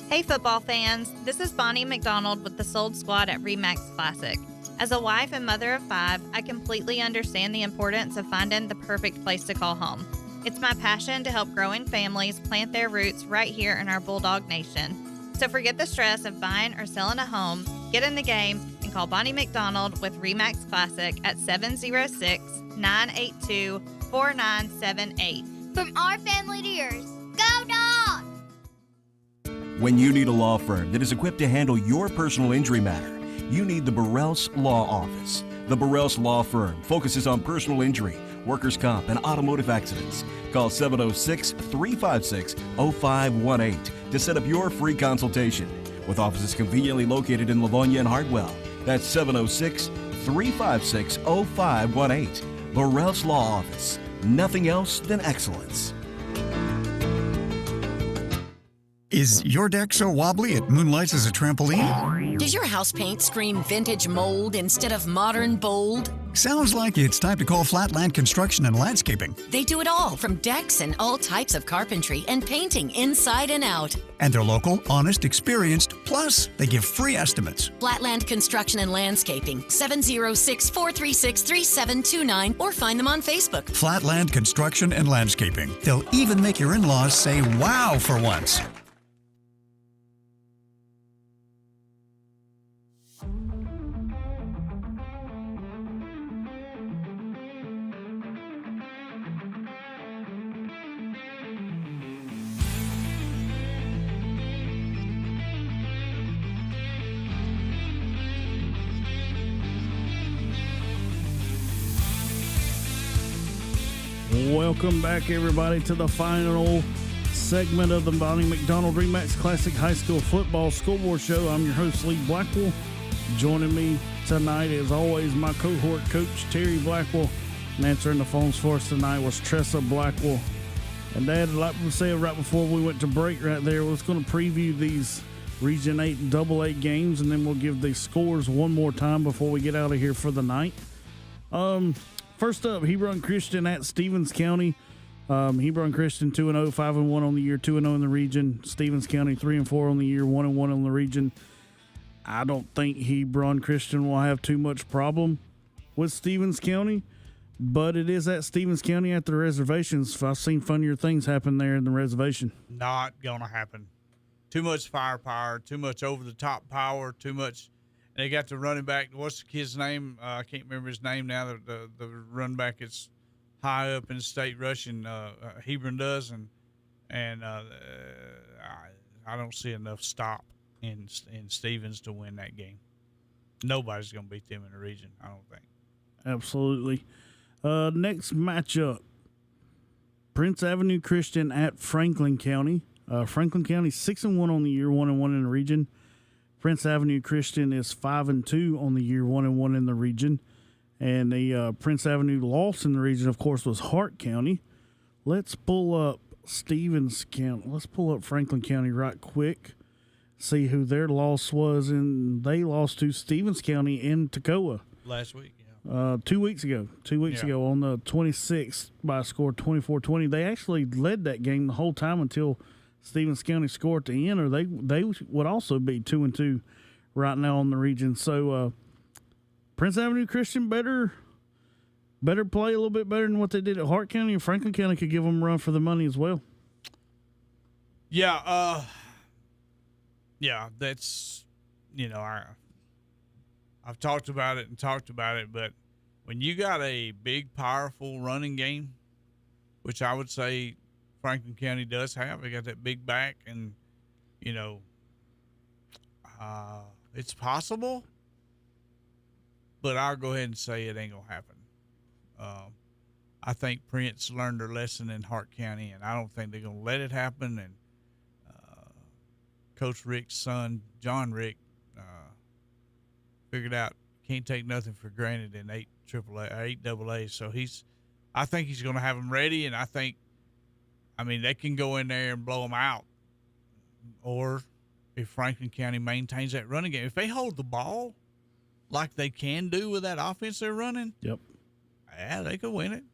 S15: Hey football fans, this is Bonnie McDonald with the Sold Squad at Remax Classic. As a wife and mother of 5, I completely understand the importance of finding the perfect place to call home. It's my passion to help growing families plant their roots right here in our Bulldog Nation. So forget the stress of buying or selling a home, get in the game, and call Bonnie McDonald with Remax Classic at 706-982-4978.
S16: From our family to yours, go Dogs!
S4: When you need a law firm that is equipped to handle your personal injury matter, you need the Burrell's Law Office. The Burrell's Law Firm focuses on personal injury, workers' comp, and automotive accidents. Call 706-356-0518 to set up your free consultation. With offices conveniently located in Livonia and Hartwell. That's 706-356-0518. Burrell's Law Office. Nothing else than excellence.
S21: Is your deck so wobbly it moonlights as a trampoline?
S22: Does your house paint scream vintage mold instead of modern bold?
S21: Sounds like it's time to call Flatland Construction and Landscaping.
S22: They do it all, from decks and all types of carpentry and painting inside and out.
S21: And they're local, honest, experienced, plus they give free estimates.
S22: Flatland Construction and Landscaping, 706-436-3729, or find them on Facebook.
S21: Flatland Construction and Landscaping. They'll even make your in-laws say wow for once.
S3: Welcome back, everybody, to the final segment of the Bonnie McDonald Remax Classic High School Football Scoreboard Show. I'm your host, Lee Blackwell. Joining me tonight. As always, my cohort coach, Terry Blackwell, and answering the phones for us tonight was Tressa Blackwell. And Dad, like we said right before we went to break right there, we're going to preview these Region 8 AA games, and then we'll give the scores one more time before we get out of here for the night. First up, Hebron Christian at Stevens County. Hebron Christian 2-0, 5-1 on the year, 2-0 in the region. Stevens County 3-4 on the year, 1-1 on the region. I don't think Hebron Christian will have too much problem with Stevens County, but it is at Stevens County at the reservations. I've seen funnier things happen there in the reservation.
S1: Not gonna happen. Too much firepower, too much over-the-top power, too much. And they got the running back. What's the kid's name? I can't remember his name now. The running back is high up in the state rushing. Hebron does, and I don't see enough stop in Stevens to win that game. Nobody's gonna beat them in the region, I don't think.
S3: Absolutely. Next matchup, Prince Avenue Christian at Franklin County. Franklin County 6-1 on the year, 1-1 in the region. Prince Avenue Christian is 5-2 on the year, 1-1 in the region. And the Prince Avenue loss in the region, of course, was Hart County. Let's pull up Stevens County. Let's pull up Franklin County right quick. See who their loss was, and they lost to Stevens County in Toccoa
S1: Last week,
S3: 2 weeks ago. 2 weeks ago on the 26th by a score 24-20. They actually led that game the whole time until Stevens County scored at the end, or they would also be 2-2 right now on the region. So Prince Avenue Christian better play a little bit better than what they did at Hart County, and Franklin County could give them a run for the money as well.
S1: Yeah, that's, I've talked about it, but when you got a big, powerful running game, which I would say Franklin County does have, they got that big back, and, it's possible, but I'll go ahead and say it ain't going to happen. I think Prince learned their lesson in Hart County, and I don't think they're going to let it happen, and Coach Rick's son, John Rick, figured out can't take nothing for granted in 8 AA. So I think he's going to have them ready, and they can go in there and blow them out. Or if Franklin County maintains that running game, if they hold the ball like they can do with that offense they're running, yeah, they could win it.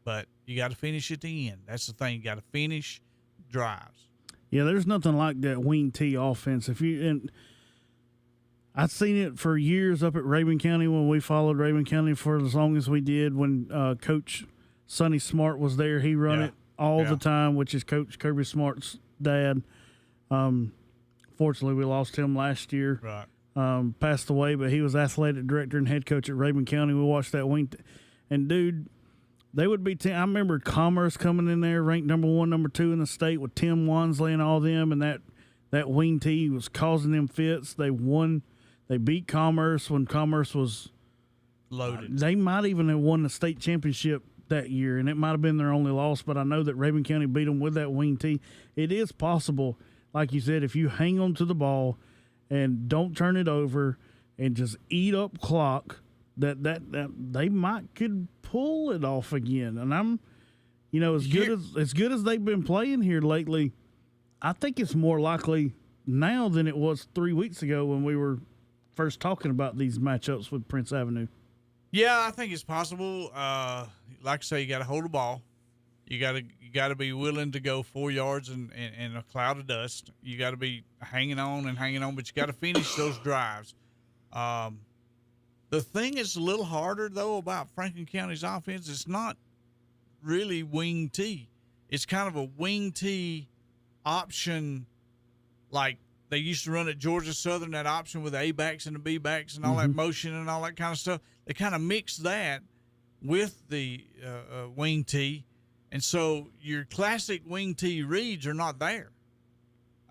S1: But you got to finish at the end. That's the thing. You got to finish drives.
S3: Yeah, there's nothing like that wing T offense. I've seen it for years up at Rabun County when we followed Rabun County for as long as we did. When Coach Sonny Smart was there, he run it all the time, which is Coach Kirby Smart's dad. Fortunately, we lost him last year.
S1: Right.
S3: Passed away, but he was athletic director and head coach at Rabun County. We watched that wing. And, dude, they would be I remember Commerce coming in there, ranked number 1, number 2 in the state with Tim Wansley and all them, and that wing T was causing them fits. They won. They beat Commerce when Commerce was
S1: loaded.
S3: They might even have won the state championship that year, and it might have been their only loss, but I know that Rabun County beat them with that wing T. It is possible, like you said, if you hang on to the ball and don't turn it over and just eat up clock, that they could pull it off again. And I'm, as good as they've been playing here lately, I think it's more likely now than it was 3 weeks ago when we were first talking about these matchups with Prince Avenue.
S1: Yeah, I think it's possible. Like I say, you got to hold the ball. You got to be willing to go 4 yards in a cloud of dust. You got to be hanging on, but you got to finish those drives. The thing is a little harder, though, about Franklin County's offense, it's not really wing T. It's kind of a wing T option, like they used to run at Georgia Southern, that option with the A-backs and the B-backs and all that motion and all that kind of stuff. They kind of mix that with the wing T, and so your classic wing T reads are not there.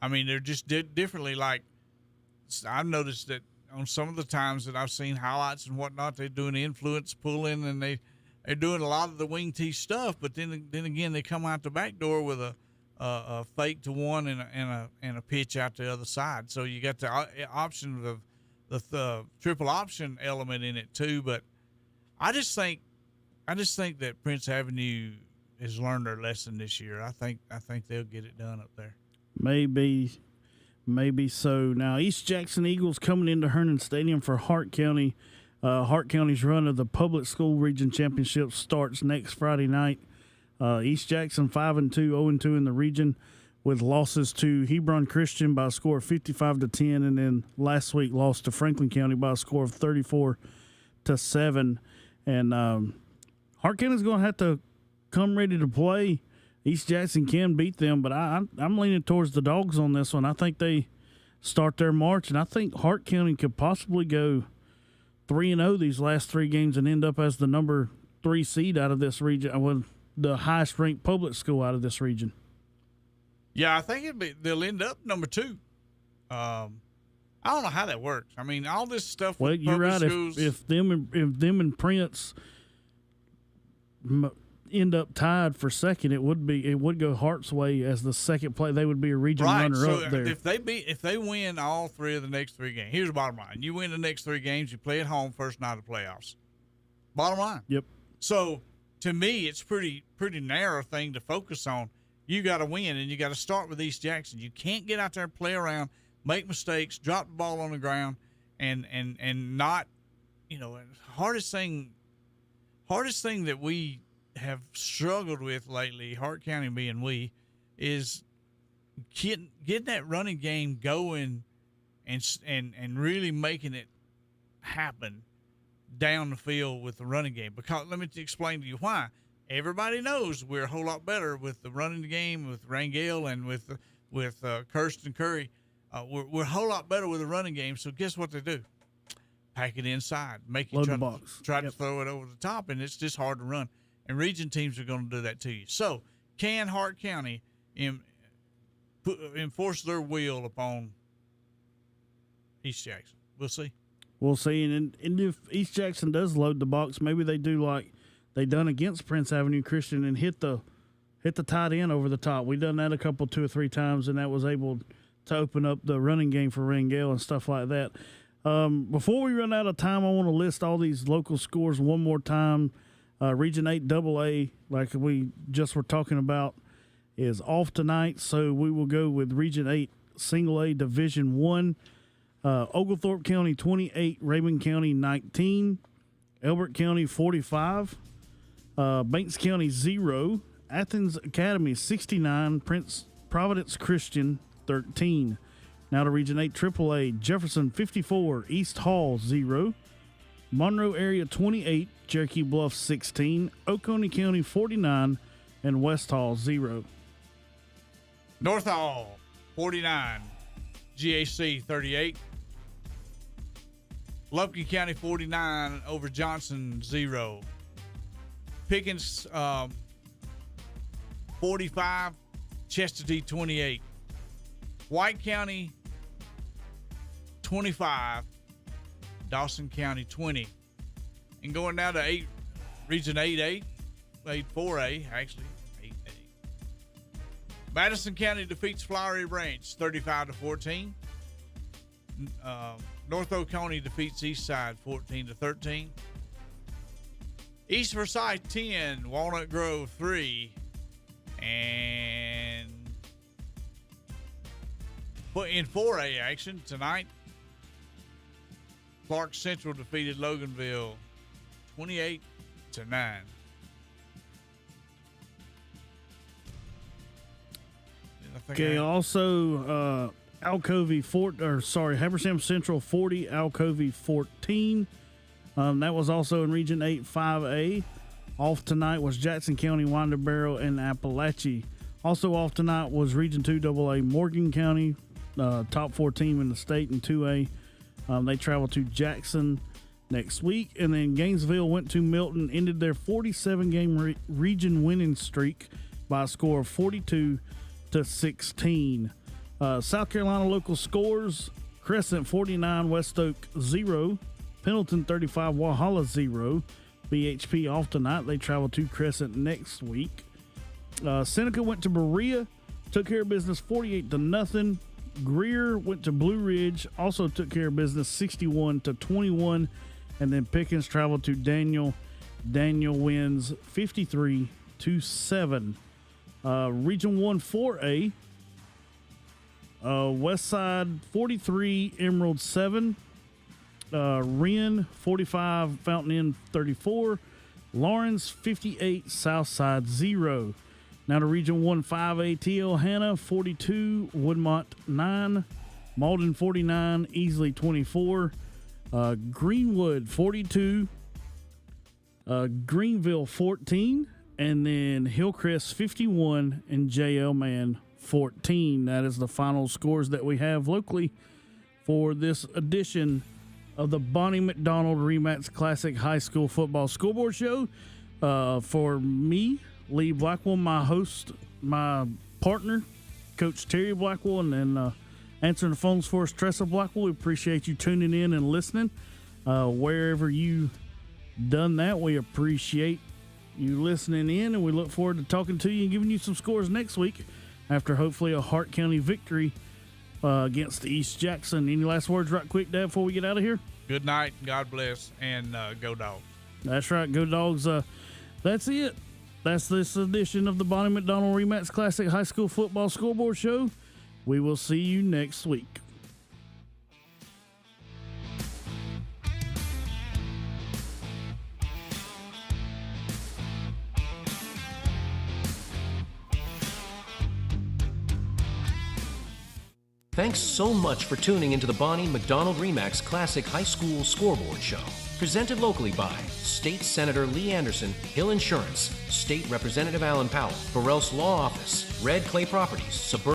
S1: I mean, they're just did differently. Like, I've noticed that on some of the times that I've seen highlights and whatnot, they're doing influence pulling, and they're doing a lot of the wing T stuff. But then again, they come out the back door with a fake to one and a pitch out the other side. So you got the option of the triple option element in it too. But I just think that Prince Avenue has learned their lesson this year. I think they'll get it done up there.
S3: Maybe so. Now, East Jackson Eagles coming into Hernan Stadium for Hart County. Hart County's run of the Public School Region Championship starts next Friday night. East Jackson 5-2, 0-2 in the region, with losses to Hebron Christian by a score of 55-10, and then last week lost to Franklin County by a score of 34-7. And Hart County's going to have to come ready to play. East Jackson can beat them, but I'm leaning towards the Dogs on this one. I think they start their march, and I think Hart County could possibly go 3-0 these last 3 games and end up as the number 3 seed out of this region, with the highest ranked public school out of this region.
S1: Yeah, I think they'll end up number 2. I don't know how that works. I mean, all this stuff.
S3: Well,
S1: with
S3: you're right.
S1: schools,
S3: If them and Prince end up tied for second, it would go Hart's way as the second play. They would be a region runner up there.
S1: If they win all 3 of the next 3 games, here's the bottom line: you win the next 3 games, you play at home first night of the playoffs. Bottom line.
S3: Yep.
S1: So to me, it's pretty narrow thing to focus on. You got to win, and you got to start with East Jackson. You can't get out there and play around, make mistakes, drop the ball on the ground, and not, hardest thing that we have struggled with lately, Hart County being we, is getting that running game going and really making it happen down the field with the running game. Because let me explain to you why. Everybody knows we're a whole lot better with the running game with Rangel and with Kirsten Curry. We're a whole lot better with the running game. So guess what they do? Pack it inside, make you try to throw it over the top, and it's just hard to run. And region teams are going to do that to you. So can Hart County enforce their will upon East Jackson? We'll see.
S3: We'll see. And if East Jackson does load the box, maybe they do like they done against Prince Avenue Christian and hit the tight end over the top. We done that 2 or 3 times, and that was able to open up the running game for Rangel and stuff like that. Before we run out of time, I want to list all these local scores one more time. Region 8 AA, like we just were talking about, is off tonight, so we will go with Region 8 Single A Division 1. Oglethorpe County 28, Raymond County 19, Elbert County 45, Banks County 0, Athens Academy 69, Providence Christian 13. Now to Region 8 AAA, Jefferson 54, East Hall 0, Monroe area 28, Cherokee Bluff 16, Oconee County 49, and West Hall 0.
S1: North Hall 49, GAC 38. Lupkin County 49 over Johnson 0. Pickens 45, Chestatee 28. White County 25, Dawson County 20. And going down to Region 8A, 4A actually, 8A. Madison County defeats Flowery Branch 35-14. North Oconee defeats Eastside 14-13. East Forsyth 10, Walnut Grove 3, and in 4A action tonight, Clark Central defeated Loganville 28-9.
S3: Okay, also Habersham Central 40, Alcovey 14. That was also in Region 8 5A. Off tonight was Jackson County, Winterboro, and Appalachia. Also off tonight was Region 2 AA Morgan County, top 4 team in the state in 2A. They travel to Jackson next week. And then Gainesville went to Milton, ended their 47-game region winning streak by a score of 42-16. South Carolina local scores: Crescent 49, West Oak 0, Pendleton 35, Walhalla 0. BHP off tonight. They travel to Crescent next week. Seneca went to Berea, took care of business 48-0. Greer went to Blue Ridge, also took care of business 61-21. And then Pickens traveled to Daniel. Daniel wins 53-7. Region 1 4A. Westside 43, Emerald 7. Wren 45, Fountain Inn 34. Lawrence 58, Southside 0. Now to Region 1 5A, T.L. 42, Woodmont 9. Malden 49, Easley 24. Greenwood 42. Greenville 14. And then Hillcrest 51 and J.L. Man 14. That is the final scores that we have locally for this edition of the Bonnie McDonald Remax Classic High School Football Scoreboard Show. For me, Lee Blackwell, my host, my partner, Coach Terry Blackwell, and then answering the phones for us, Tressa Blackwell. We appreciate you tuning in and listening. Wherever you done that, we appreciate you listening in, and we look forward to talking to you and giving you some scores next week after hopefully a Hart County victory against East Jackson. Any last words right quick, Dad, before we get out of here?
S1: Good night, God bless, and go Dogs.
S3: That's right, go Dogs. That's it. That's this edition of the Bonnie McDonald Remax Classic High School Football Scoreboard Show. We will see you next week.
S2: Thanks so much for tuning into the Bonnie McDonald Remax Classic High School Scoreboard Show. Presented locally by State Senator Lee Anderson, Hill Insurance, State Representative Alan Powell, Burrell's Law Office, Red Clay Properties, Suburban